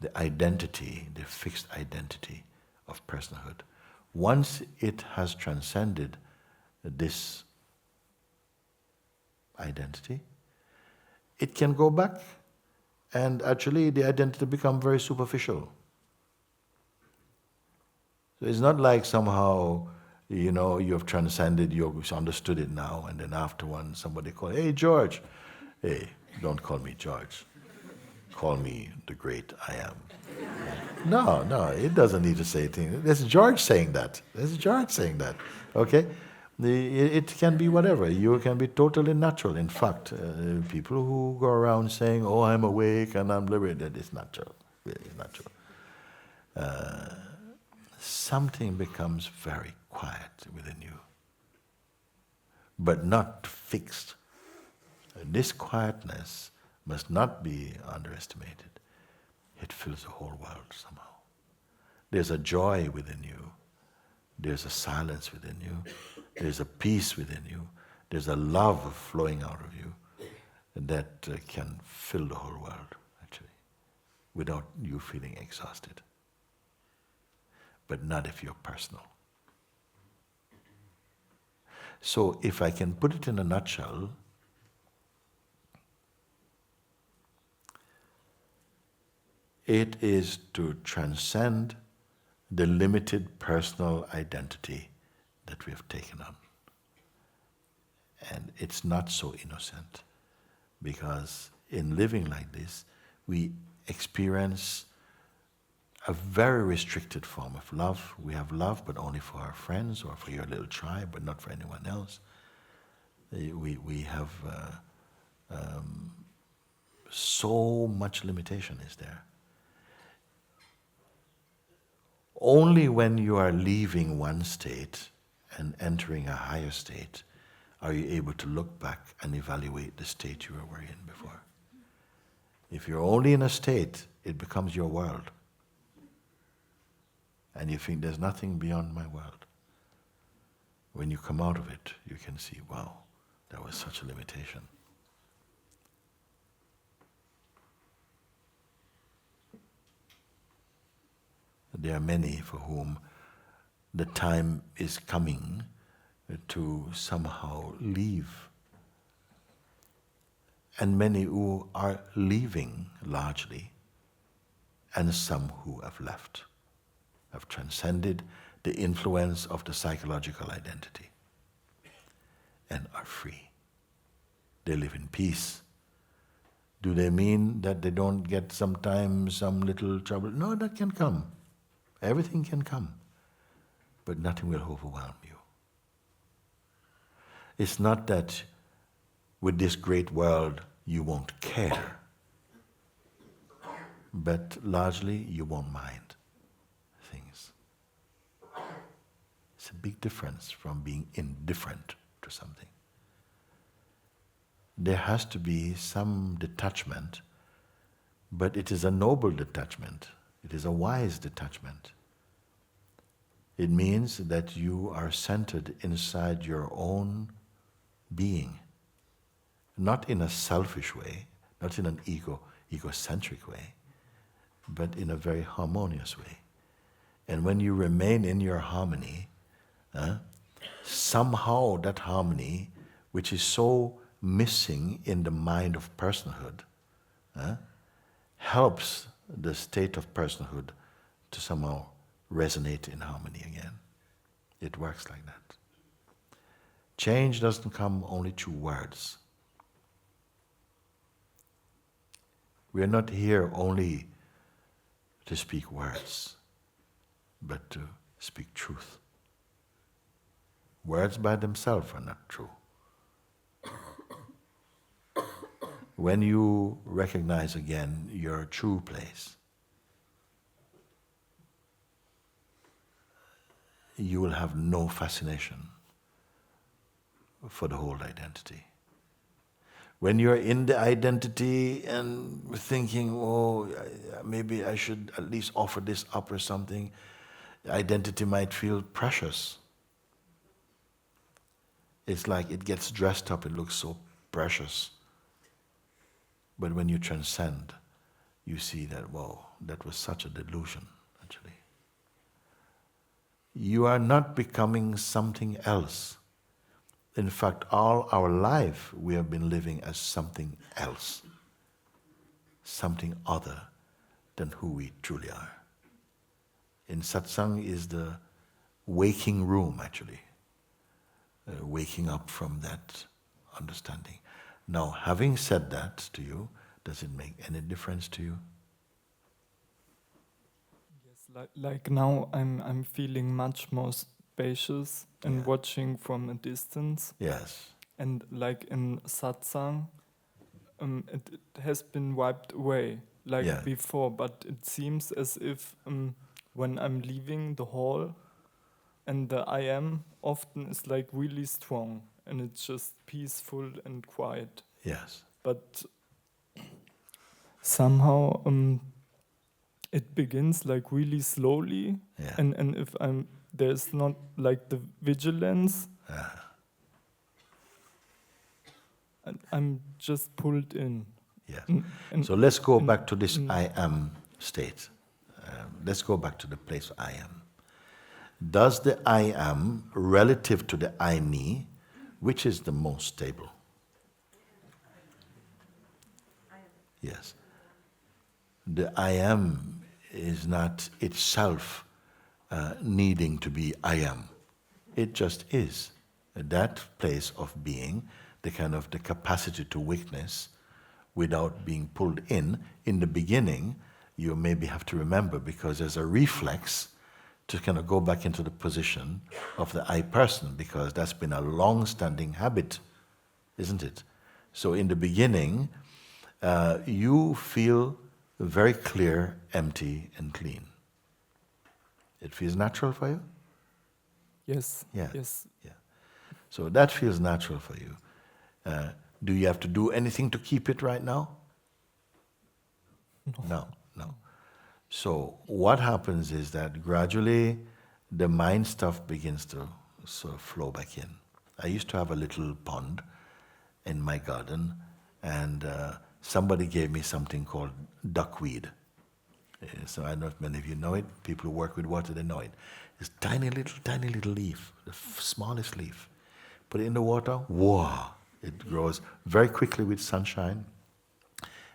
Speaker 1: the identity, the fixed identity of personhood. Once it has transcended this identity, it can go back, and actually the identity becomes very superficial. So it's not like somehow, you have transcended, you've understood it now, and then after one, somebody call, hey George. Hey, don't call me George. Call me the great I am. No, it doesn't need to say things. There's George saying that. Okay? It can be whatever. You can be totally natural. In fact, people who go around saying, oh, I'm awake and I'm liberated, it's natural. It's natural. Something becomes very quiet within you, but not fixed. This quietness must not be underestimated. It fills the whole world somehow. There's a joy within you. There's a silence within you. There's a peace within you. There's a love flowing out of you that can fill the whole world, actually, without you feeling exhausted. But not if you're personal. So if I can put it in a nutshell, it is to transcend the limited personal identity that we have taken on. And it's not so innocent, because in living like this, we experience a very restricted form of love. We have love, but only for our friends or for your little tribe, but not for anyone else. We have so much limitation is there. Only when you are leaving one state and entering a higher state are you able to look back and evaluate the state you were in before. If you're only in a state, it becomes your world. And you think there's nothing beyond my world. When you come out of it, you can see, wow, that was such a limitation. There are many for whom the time is coming to somehow leave. And many who are leaving largely, and some who have left, have transcended the influence of the psychological identity and are free. They live in peace. Do they mean that they don't get sometimes some little trouble? No, that can come. Everything can come, but nothing will overwhelm you. It's not that with this great world you won't care, but largely you won't mind things. It's a big difference from being indifferent to something. There has to be some detachment, but it is a noble detachment. It is a wise detachment. It means that you are centered inside your own being, not in a selfish way, not in an egocentric way, but in a very harmonious way. And when you remain in your harmony, somehow that harmony, which is so missing in the mind of personhood, helps the state of personhood to somehow resonate in harmony again. It works like that. Change doesn't come only through words. We are not here only to speak words, but to speak truth. Words by themselves are not true. When you recognize again your true place, you will have no fascination for the whole identity. When you're in the identity and thinking, oh, maybe I should at least offer this up or something, the identity might feel precious. It's like it gets dressed up, it looks so precious. But when you transcend, you see that, whoa, that was such a delusion, actually. You are not becoming something else. In fact, all our life we have been living as something else, something other than who we truly are. In Satsang is the waking room, actually, waking up from that understanding. Now, having said that to you, does it make any difference to you?
Speaker 2: Yes, like now I'm feeling much more spacious and watching from a distance.
Speaker 1: Yes.
Speaker 2: And like in Satsang, it has been wiped away like before, but it seems as if when I'm leaving the hall and the I am often is like really strong and it's just peaceful and quiet.
Speaker 1: Yes.
Speaker 2: But somehow it begins like really slowly,
Speaker 1: Yeah.
Speaker 2: and if there's not like the vigilance, and I'm just pulled in.
Speaker 1: Yes.
Speaker 2: And
Speaker 1: So let's go back to this I am state. Let's go back to the place I am. Does the I am, relative to the I me, which is the most stable? Yes. The I am is not itself needing to be I am. It just is. That place of being, the kind of the capacity to witness without being pulled in the beginning, you maybe have to remember, because there's a reflex to kind of go back into the position of the I person, because that's been a long-standing habit, isn't it? So in the beginning, you feel very clear, empty, and clean. It feels natural for you?
Speaker 2: yes,
Speaker 1: Yeah.
Speaker 2: yes,
Speaker 1: Yeah. So that feels natural for you. Do you have to do anything to keep it right now? No. So what happens is that gradually the mind stuff begins to sort of flow back in. I used to have a little pond in my garden, and somebody gave me something called duckweed. So I don't know if many of you know it. People who work with water, they know it. It's tiny little leaf, the smallest leaf. Put it in the water, whoa! It grows very quickly with sunshine,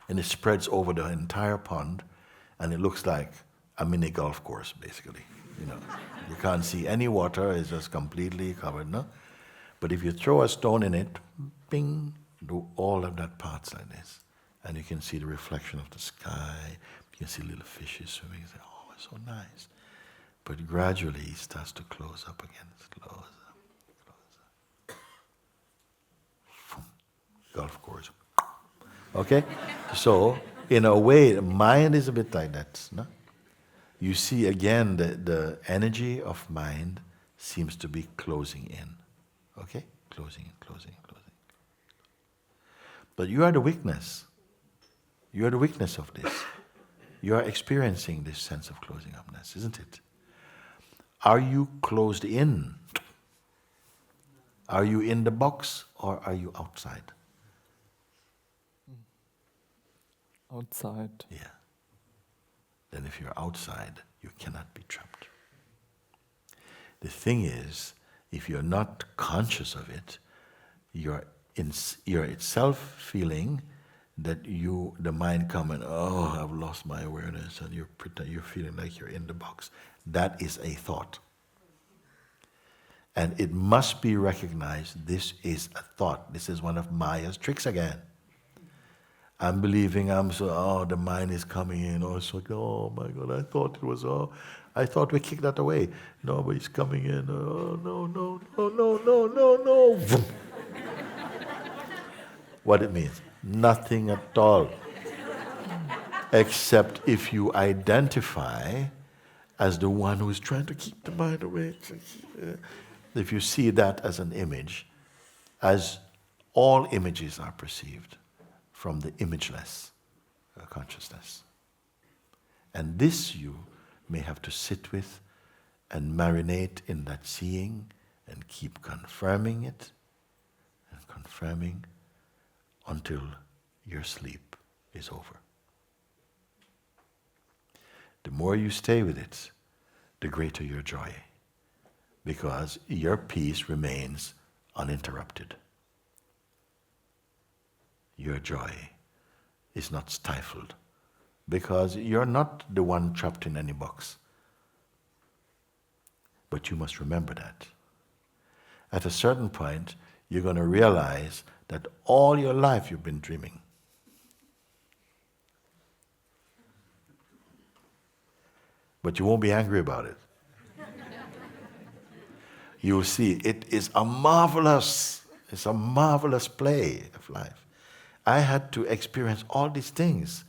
Speaker 1: and it spreads over the entire pond, and it looks like a mini golf course, basically. You know, you can't see any water; it's just completely covered, no? But if you throw a stone in it, bing, do all of that parts like this, and you can see the reflection of the sky. You can see little fishes swimming. You say, "Oh, it's so nice." But gradually, it starts to close up again. Close up. Golf course. Okay? So, in a way, mind is a bit like that. No? You see again the energy of mind seems to be closing in. Okay? Closing. But you are the witness. You are the witness of this. You are experiencing this sense of closing upness, isn't it? Are you closed in? Are you in the box or are you outside?
Speaker 2: outside.
Speaker 1: Yeah. Then if you're outside, you cannot be trapped. The thing is, if you're not conscious of it, you're itself feeling that the mind coming, oh, I've lost my awareness, and you're feeling like you're in the box. That is a thought. And it must be recognized, this is a thought. This is one of Maya's tricks again. I'm believing the mind is coming in. Oh, it's like, oh my God, I thought we kicked that away. No, but it's coming in. Oh, no. Vroom. What it means? Nothing at all. Except if you identify as the one who is trying to keep the mind away. If you see that as an image, as all images are perceived from the imageless consciousness. And this you may have to sit with and marinate in that seeing and keep confirming it and confirming until your sleep is over. The more you stay with it, the greater your joy, because your peace remains uninterrupted. Your joy is not stifled, because you're not the one trapped in any box. But you must remember that. At a certain point, you're going to realize that all your life you've been dreaming. But you won't be angry about it. You will see it is a marvelous play of life. I had to experience all these things,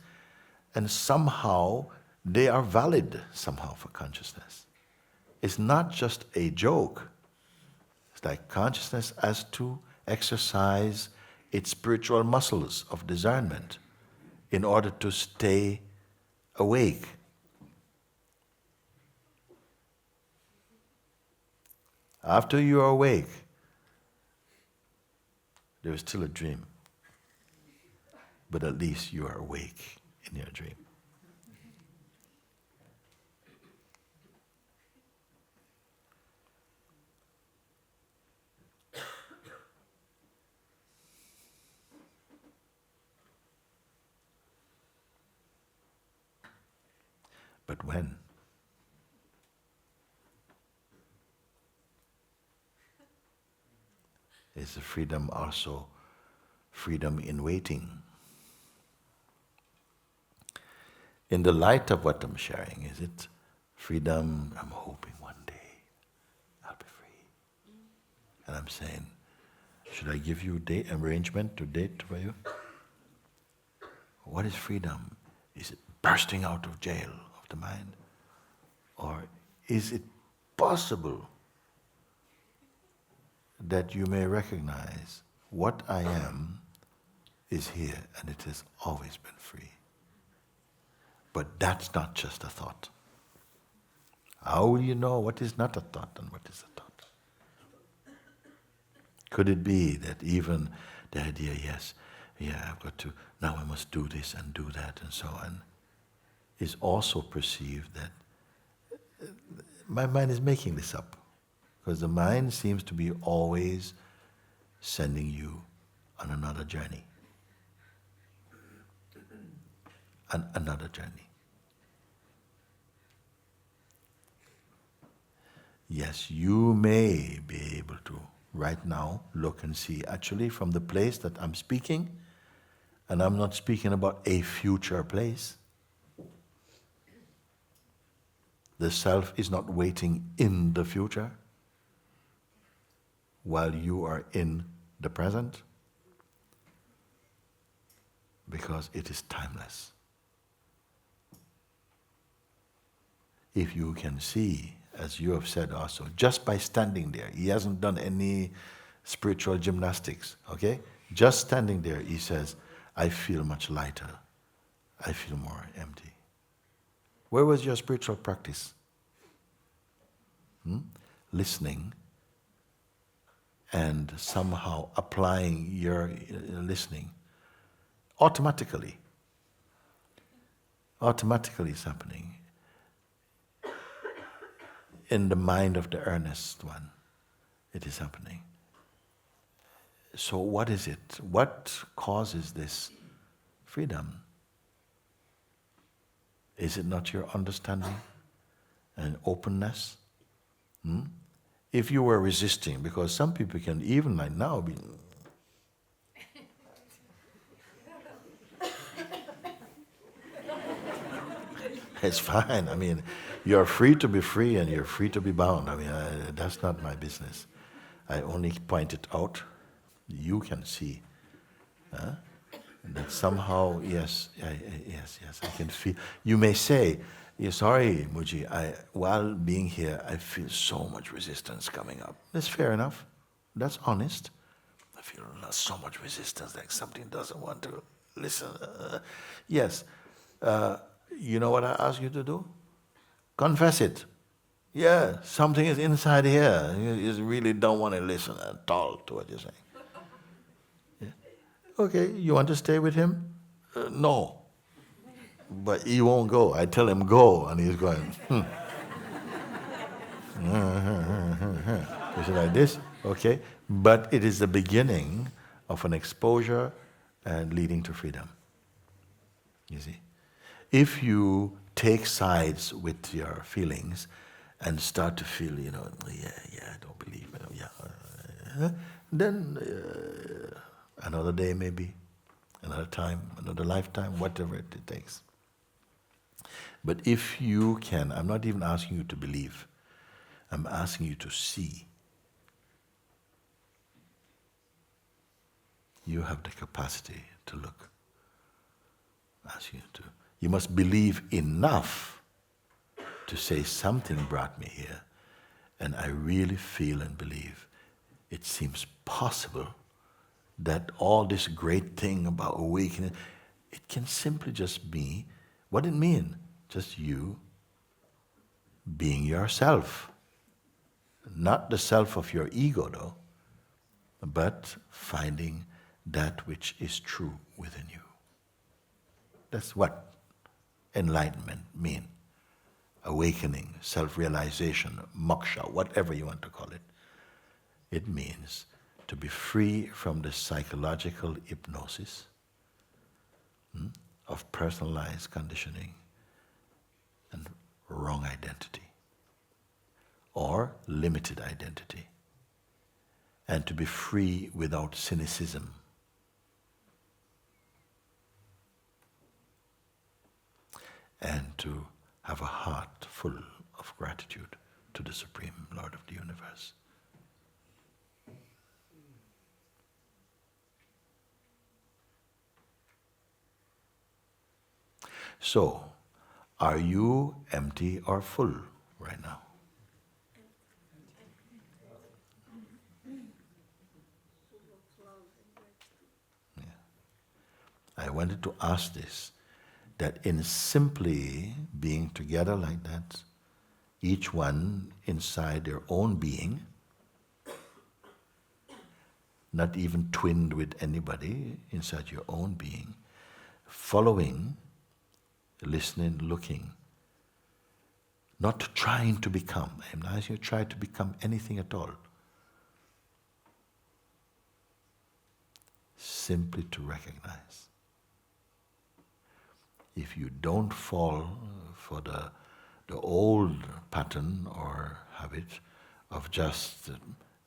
Speaker 1: and somehow they are valid somehow for consciousness. It's not just a joke. It's like consciousness has to exercise its spiritual muscles of discernment in order to stay awake After you are awake, there is still a dream. But at least you are awake in your dream. But when? Is the freedom also freedom in waiting? In the light of what I'm sharing, is it freedom? I'm hoping one day I'll be free. And I'm saying, should I give you a date arrangement to date for you? What is freedom? Is it bursting out of jail of the mind? Or is it possible that you may recognize what I am is here and it has always been free? But that's not just a thought. How will you know what is not a thought and what is a thought? Could it be that even the idea, yes, I've got to, now I must do this and do that and so on, is also perceived that my mind is making this up? Because the mind seems to be always sending you on another journey. Another journey. Yes, you may be able to, right now, look and see, actually, from the place that I'm speaking, and I'm not speaking about a future place. The self is not waiting in the future while you are in the present, because it is timeless. If you can see, as you have said also, just by standing there, he hasn't done any spiritual gymnastics, okay? Just standing there, he says, I feel much lighter. I feel more empty. Where was your spiritual practice? Listening and somehow applying your listening. Automatically it's happening. In the mind of the earnest one, it is happening. So what is it? What causes this freedom? Is it not your understanding and openness? If you were resisting, because some people can even like now be... It's fine. I mean, you're free to be free and you're free to be bound. I mean, that's not my business. I only point it out. You can see that somehow, yes, I can feel. You may say, yeah, sorry, Mooji, while being here, I feel so much resistance coming up. That's fair enough. That's honest. I feel so much resistance, like something doesn't want to listen. Yes. You know what I ask you to do? Confess it. Yeah, something is inside here. You really don't want to listen at all to what you're saying. Yeah. Okay, you want to stay with him? No. But he won't go. I tell him go, and he's going, Is it like this? Okay. But it is the beginning of an exposure and leading to freedom. You see? If you take sides with your feelings and start to feel, I don't believe it, then another day maybe, another time, another lifetime, whatever it takes. But if you can, I'm not even asking you to believe, I'm asking you to see. You have the capacity to look. I'm asking you to. You must believe enough to say something brought me here, and I really feel and believe it seems possible that all this great thing about awakening, it can simply just be, what did it mean? Just you being yourself. Not the self of your ego, though, but finding that which is true within you. That's what enlightenment means. Awakening, self-realization, moksha, whatever you want to call it. It means to be free from the psychological hypnosis of personalized conditioning and wrong identity or limited identity, and to be free without cynicism. And to have a heart full of gratitude to the Supreme Lord of the Universe. So, are you empty or full right now? Yeah. I wanted to ask this, that in simply being together like that, each one inside their own being, not even twinned with anybody, inside your own being, following, listening, looking, not trying to become. I'm not asking you to try to become anything at all. Simply to recognize. If you don't fall for the old pattern or habit of just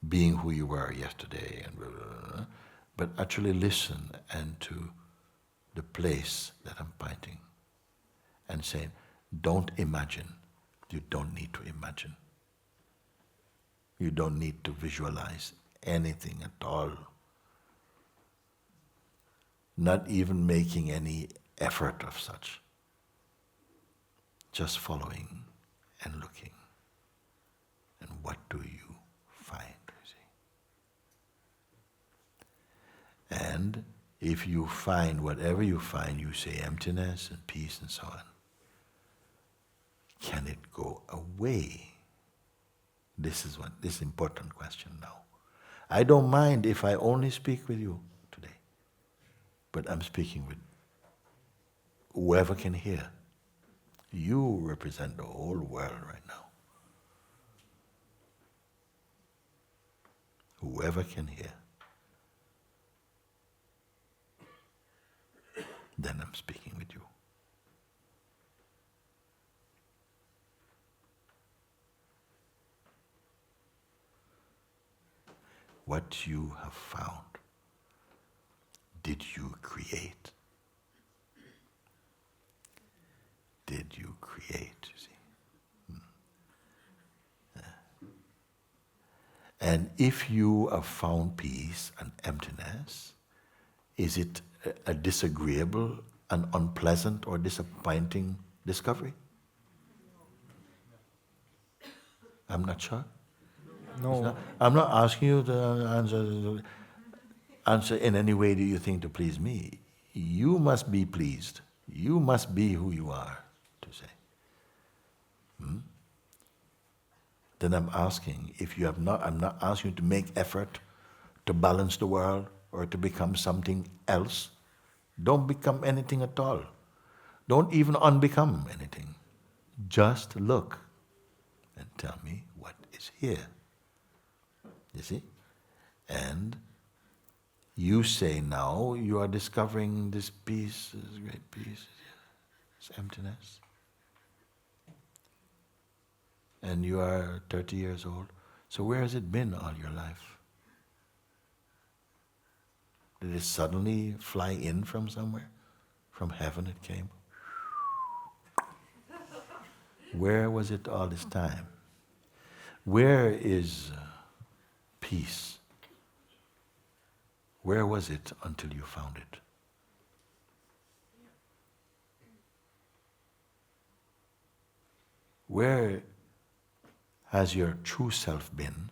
Speaker 1: being who you were yesterday, and blah, blah, blah, but actually listen and to the place that I'm pointing and saying, don't imagine. You don't need to imagine. You don't need to visualize anything at all. Not even making any effort of such. Just following and looking. And what do you find, you see? And if you find whatever you find, you say emptiness and peace and so on. Can it go away? This is an important question now. I don't mind if I only speak with you today, but I'm speaking with whoever can hear. You represent the whole world right now. Whoever can hear. Then I'm speaking with you. What you have found, did you create? Did you create, you see? And if you have found peace and emptiness, is it a disagreeable, an unpleasant or disappointing discovery? I'm not sure.
Speaker 2: No.
Speaker 1: I'm not asking you to answer in any way do you think to please me. You must be pleased. You must be who you are, to say. Then I'm asking, if you have not, I'm not asking you to make effort to balance the world or to become something else. Don't become anything at all. Don't even unbecome anything. Just look and tell me what is here. You see? And you say now you are discovering this peace, this great peace, this emptiness. And you are 30 years old. So where has it been all your life? Did it suddenly fly in from somewhere? From heaven it came? Where was it all this time? Where is peace? Where was it until you found it? Where has your true self been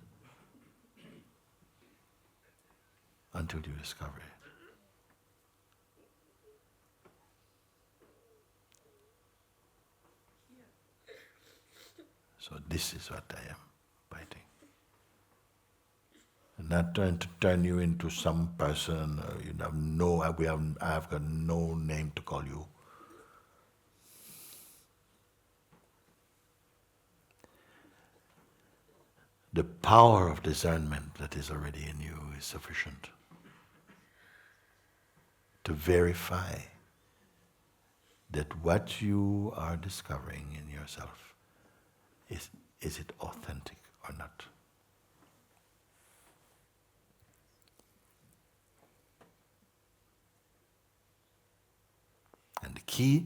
Speaker 1: until you discover it? So this is what I am fighting. not trying to turn you into some person. I have got no name to call you. The power of discernment that is already in you is sufficient to verify that what you are discovering in yourself is it authentic or not. And the key,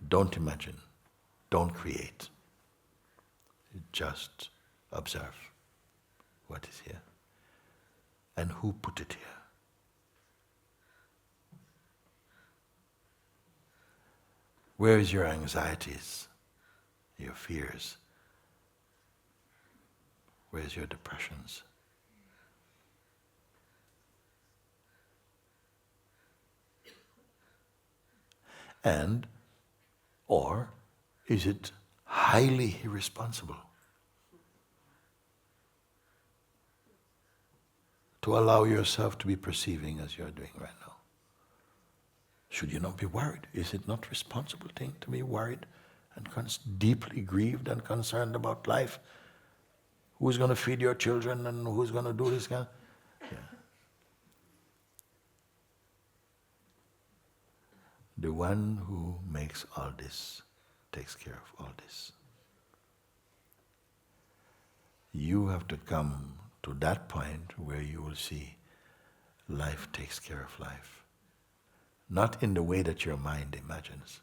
Speaker 1: don't imagine, don't create. Just observe what is here and who put it here. Where is your anxieties, your fears? Where is your depressions? And, or is it highly irresponsible to allow yourself to be perceiving as you're doing right now? Should you not be worried? Is it not a responsible thing to be worried and deeply grieved and concerned about life? Who's going to feed your children and who's going to do this kind? Yeah. The one who makes all this takes care of all this. You have to come to that point where you will see life takes care of life. Not in the way that your mind imagines.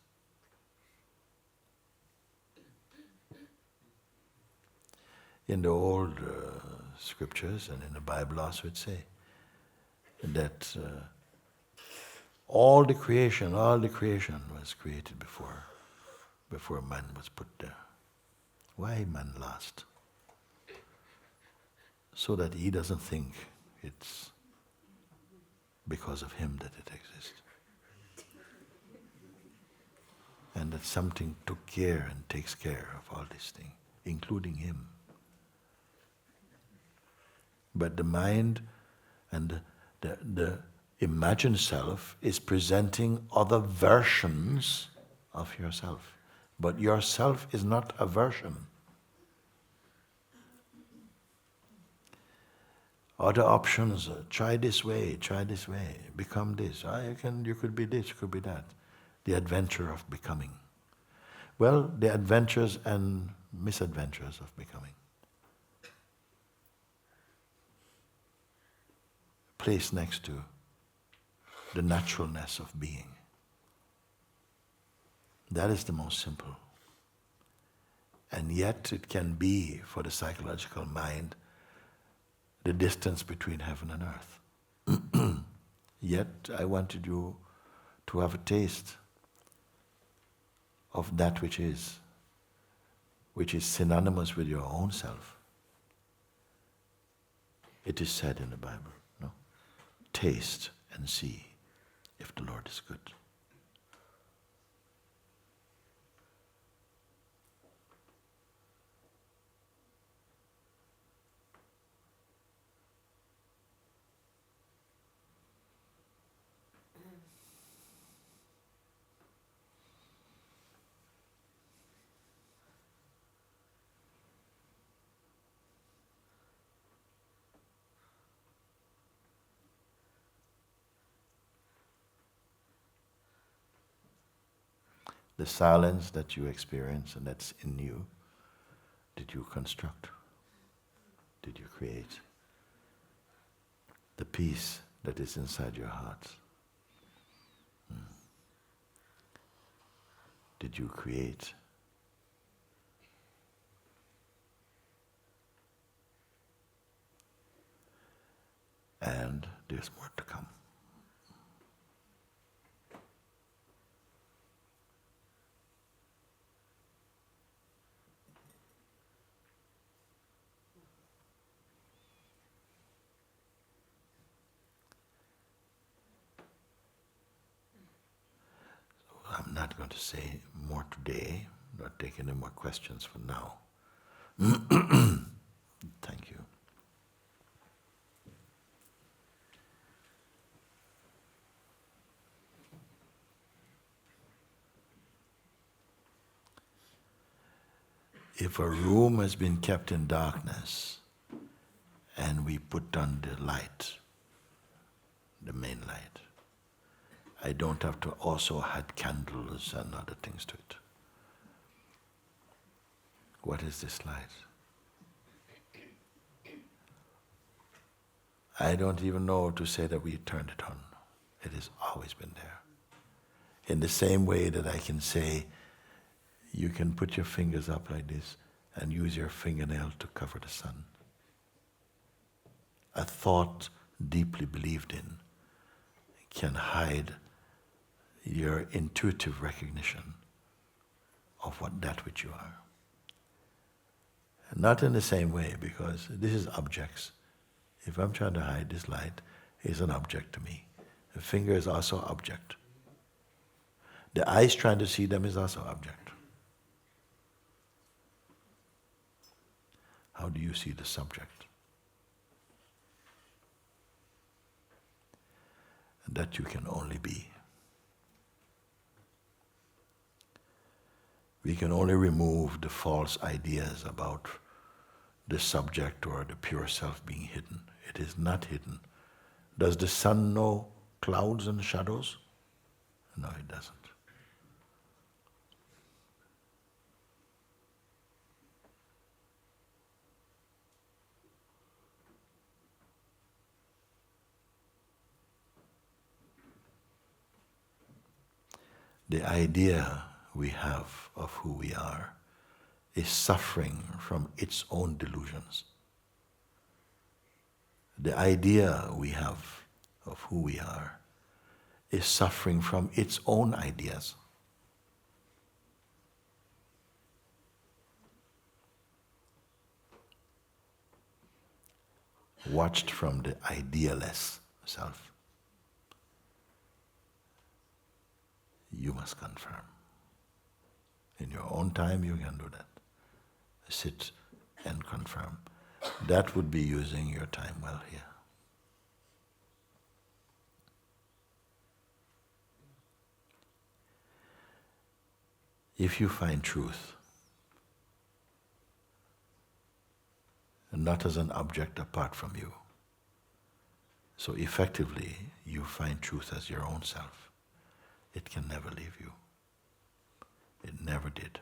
Speaker 1: In the old scriptures and in the Bible also it say that all the creation was created before man was put there. Why man last? So that he doesn't think it's because of him that it exists. And that something took care and takes care of all these things, including him. But the mind and the imagined self is presenting other versions of yourself. But yourself is not a version. Other options, try this way, become this. You could be this, you could be that. The adventure of becoming. Well, the adventures and misadventures of becoming. Placed next to the naturalness of being. That is the most simple. And yet it can be, for the psychological mind, the distance between heaven and earth. Yet I wanted you to have a taste of that which is synonymous with your own self. It is said in the Bible, no? Taste and see if the Lord is good. The silence that you experience and that's in you, did you construct? Did you create? The peace that is inside your heart, did you create? And there's more to come. I'm not going to say more today, not take any more questions for now. Thank you. If a room has been kept in darkness and we put on the light, the main light, I don't have to also add candles and other things to it. What is this light? I don't even know to say that we turned it on. It has always been there. In the same way that I can say, you can put your fingers up like this and use your fingernail to cover the sun. A thought deeply believed in can hide your intuitive recognition of that which you are. Not in the same way, because this is objects. If I'm trying to hide this light, it's an object to me. The finger is also object. The eyes trying to see them is also object. How do you see the subject? And that you can only be. We can only remove the false ideas about the subject or the pure self being hidden. It is not hidden. Does the sun know clouds and shadows? No, it doesn't. The idea we have of who we are is suffering from its own delusions. The idea we have of who we are is suffering from its own ideas. Watched from the idealess self. You must confirm. In your own time you can do that. Sit and confirm. That would be using your time well here. If you find truth, and not as an object apart from you, so effectively you find truth as your own self, it can never leave you. It never did.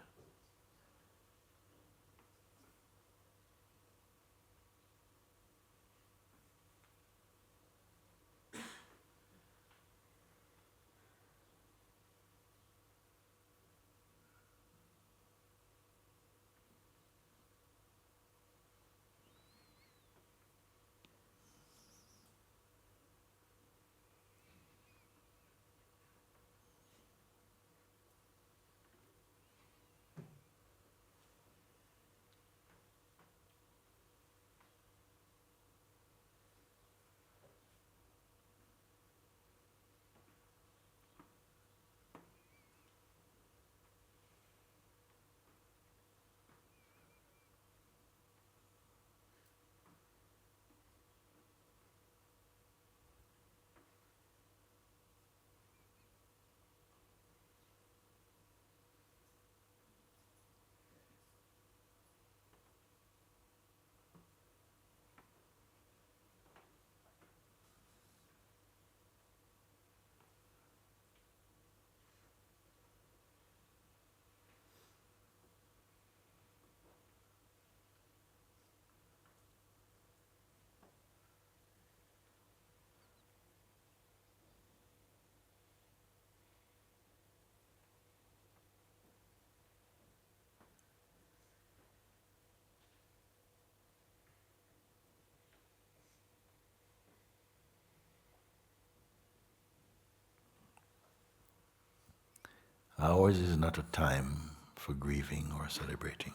Speaker 1: Ours is not a time for grieving or celebrating.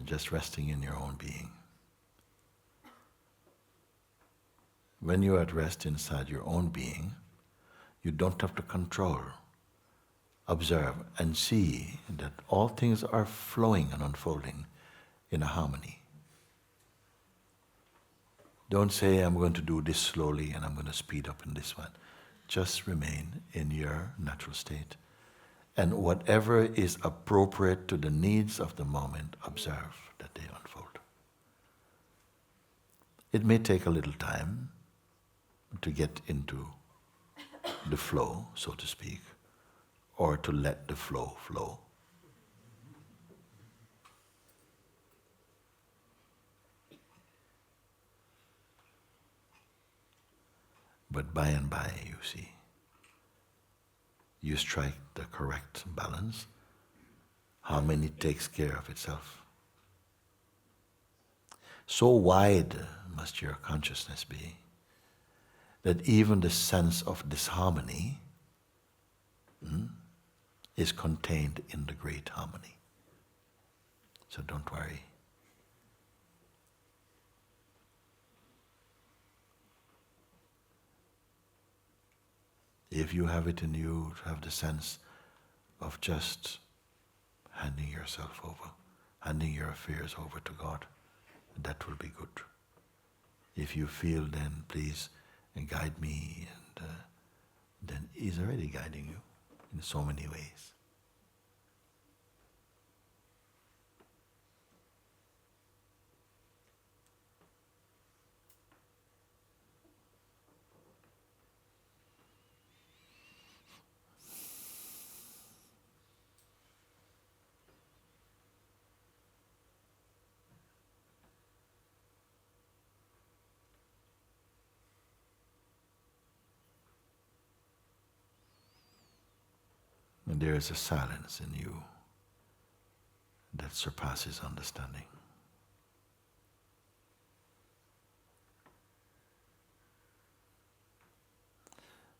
Speaker 1: Just resting in your own being. When you're at rest inside your own being, you don't have to control. Observe and see that all things are flowing and unfolding in a harmony. Don't say, I'm going to do this slowly and I'm going to speed up in this one. Just remain in your natural state And whatever is appropriate to the needs of the moment, observe that they unfold. It may take a little time to get into the flow, so to speak, or to let the flow flow. But by and by, you see, you strike the correct balance. Harmony takes care of itself. So wide must your consciousness be that even the sense of disharmony is contained in the great harmony. So don't worry. If you have it in you to have the sense of just handing yourself over, handing your affairs over to God, that will be good. If you feel, then please guide me, and then He's already guiding you in so many ways. And there is a silence in you that surpasses understanding.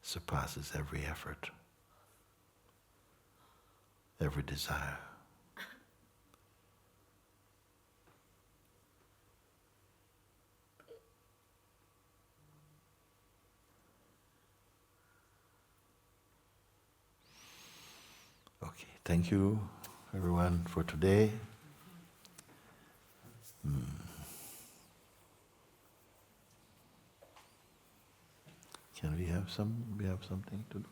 Speaker 1: Surpasses every effort, every desire. Okay, thank you everyone for today. Can we have something to do?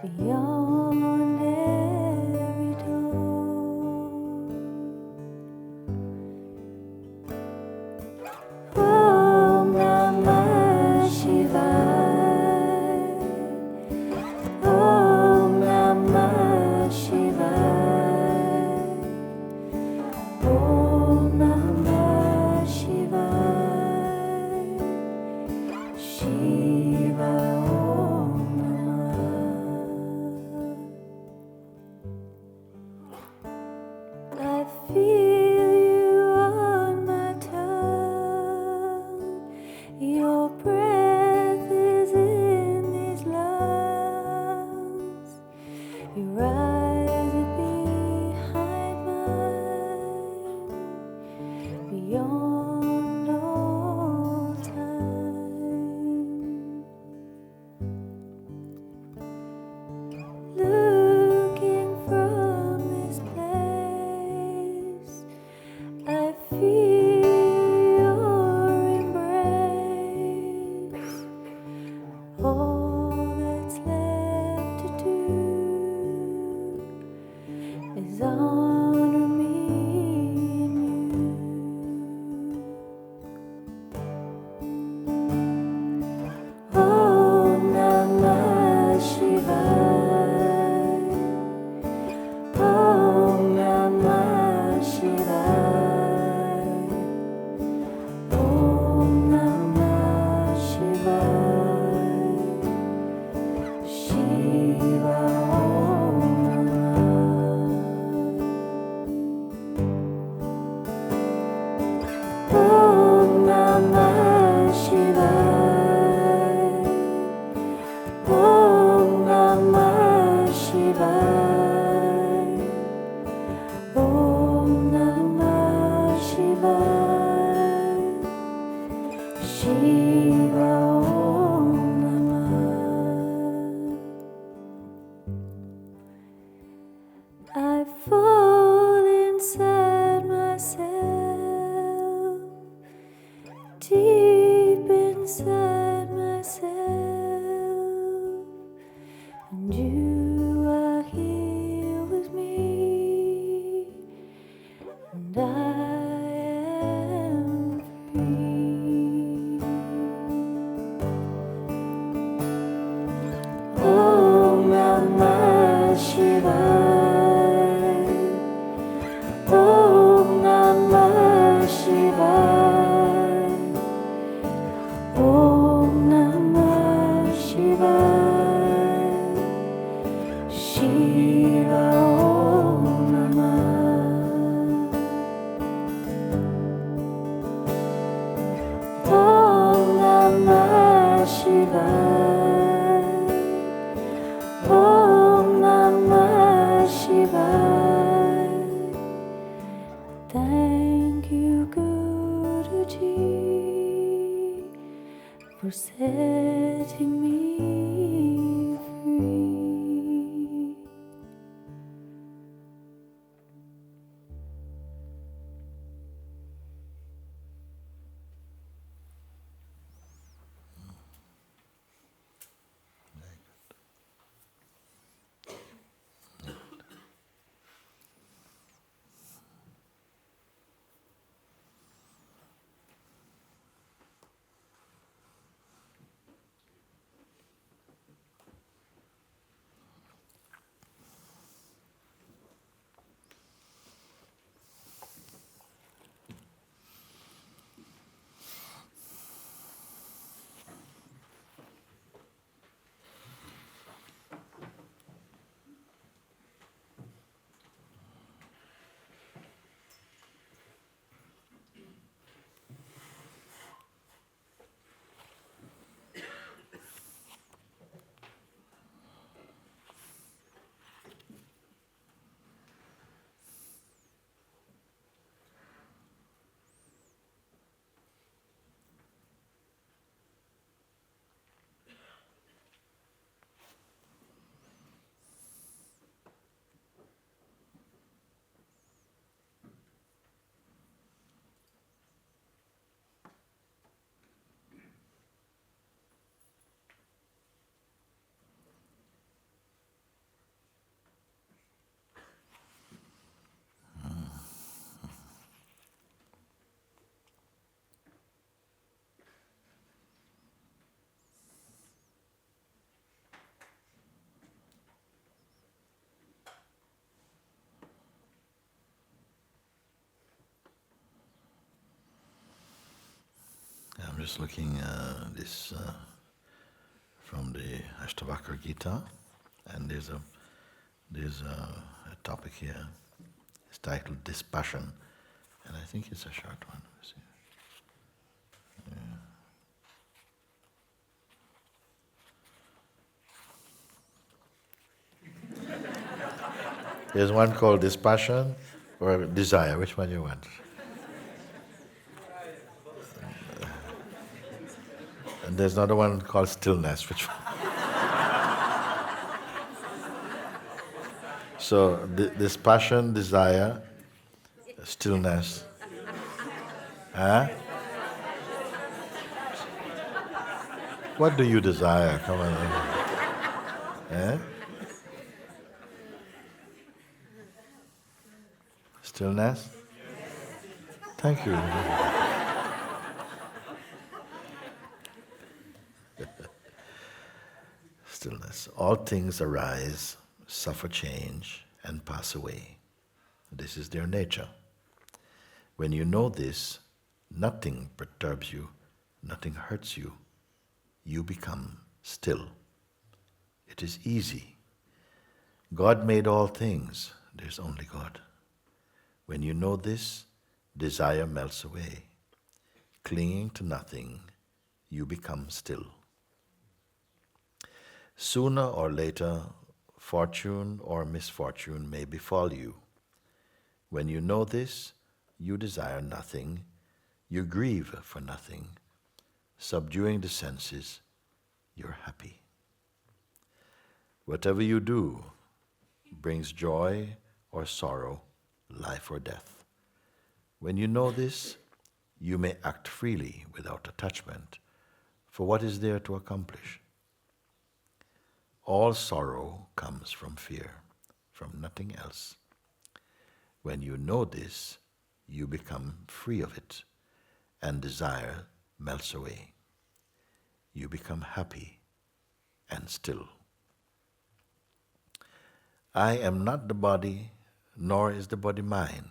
Speaker 3: beyond every door. Om Namah Shivaya. Om Namah Shivaya. Om Namah Shivaya. Shiva Om Namah. I feel you on my tongue. Your breath is in these lungs. Your eyes are behind mine, beyond all time. Looking from this place, I feel your embrace. All that's left to do is honor me and you. Om Namah Shivaya. Om Namah Shivaya. Om Namah Shivaya. Shiva Om Namah. Om Namah Shivaya. Om Namah Shivaya. Om Namah Shivaya. Shiva Om Namah. I fall inside myself, deep inside myself, and you are here with me, and I am free. Om Namah Shivaya. Om Namah Shivaya. Om Namah Shivaya. Shiva Om Namah. Om Namah Shivaya. Om Namah
Speaker 1: was looking this from the Ashtavakra Gita, and there's a topic here. It's titled Dispassion, and I think it's a short one. Let's see. There's one called Dispassion or Desire. Which one you want? And there's another one called Stillness. Which one? So, Dispassion, Desire, Stillness. Huh? What do you desire? Come on. Eh? Stillness? Thank you. Stillness. All things arise, suffer change, and pass away. This is their nature. When you know this, nothing perturbs you, nothing hurts you. You become still. It is easy. God made all things. There's only God. When you know this, desire melts away. Clinging to nothing, you become still. Sooner or later, fortune or misfortune may befall you. When you know this, you desire nothing, you grieve for nothing. Subduing the senses, you're happy. Whatever you do brings joy or sorrow, life or death. When you know this, you may act freely without attachment, for what is there to accomplish? All sorrow comes from fear, from nothing else. When you know this, you become free of it, and desire melts away. You become happy and still. I am not the body, nor is the body mine.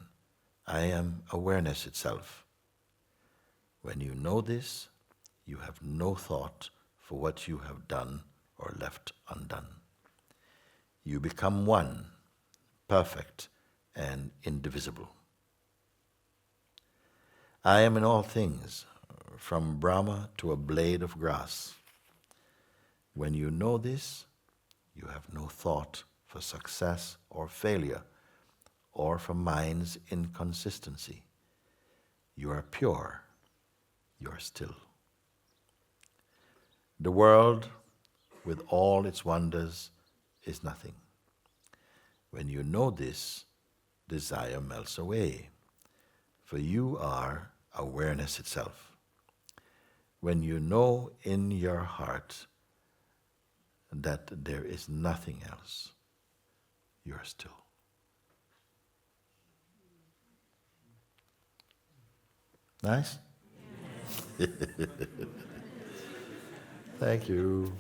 Speaker 1: I am awareness itself. When you know this, you have no thought for what you have done or left undone. You become one, perfect and indivisible. I am in all things, from Brahma to a blade of grass. When you know this, you have no thought for success or failure, or for mind's inconsistency. You are pure, you are still. The world, with all its wonders, is nothing. When you know this, desire melts away, for you are awareness itself. When you know in your heart that there is nothing else, you are still. Nice? Thank you.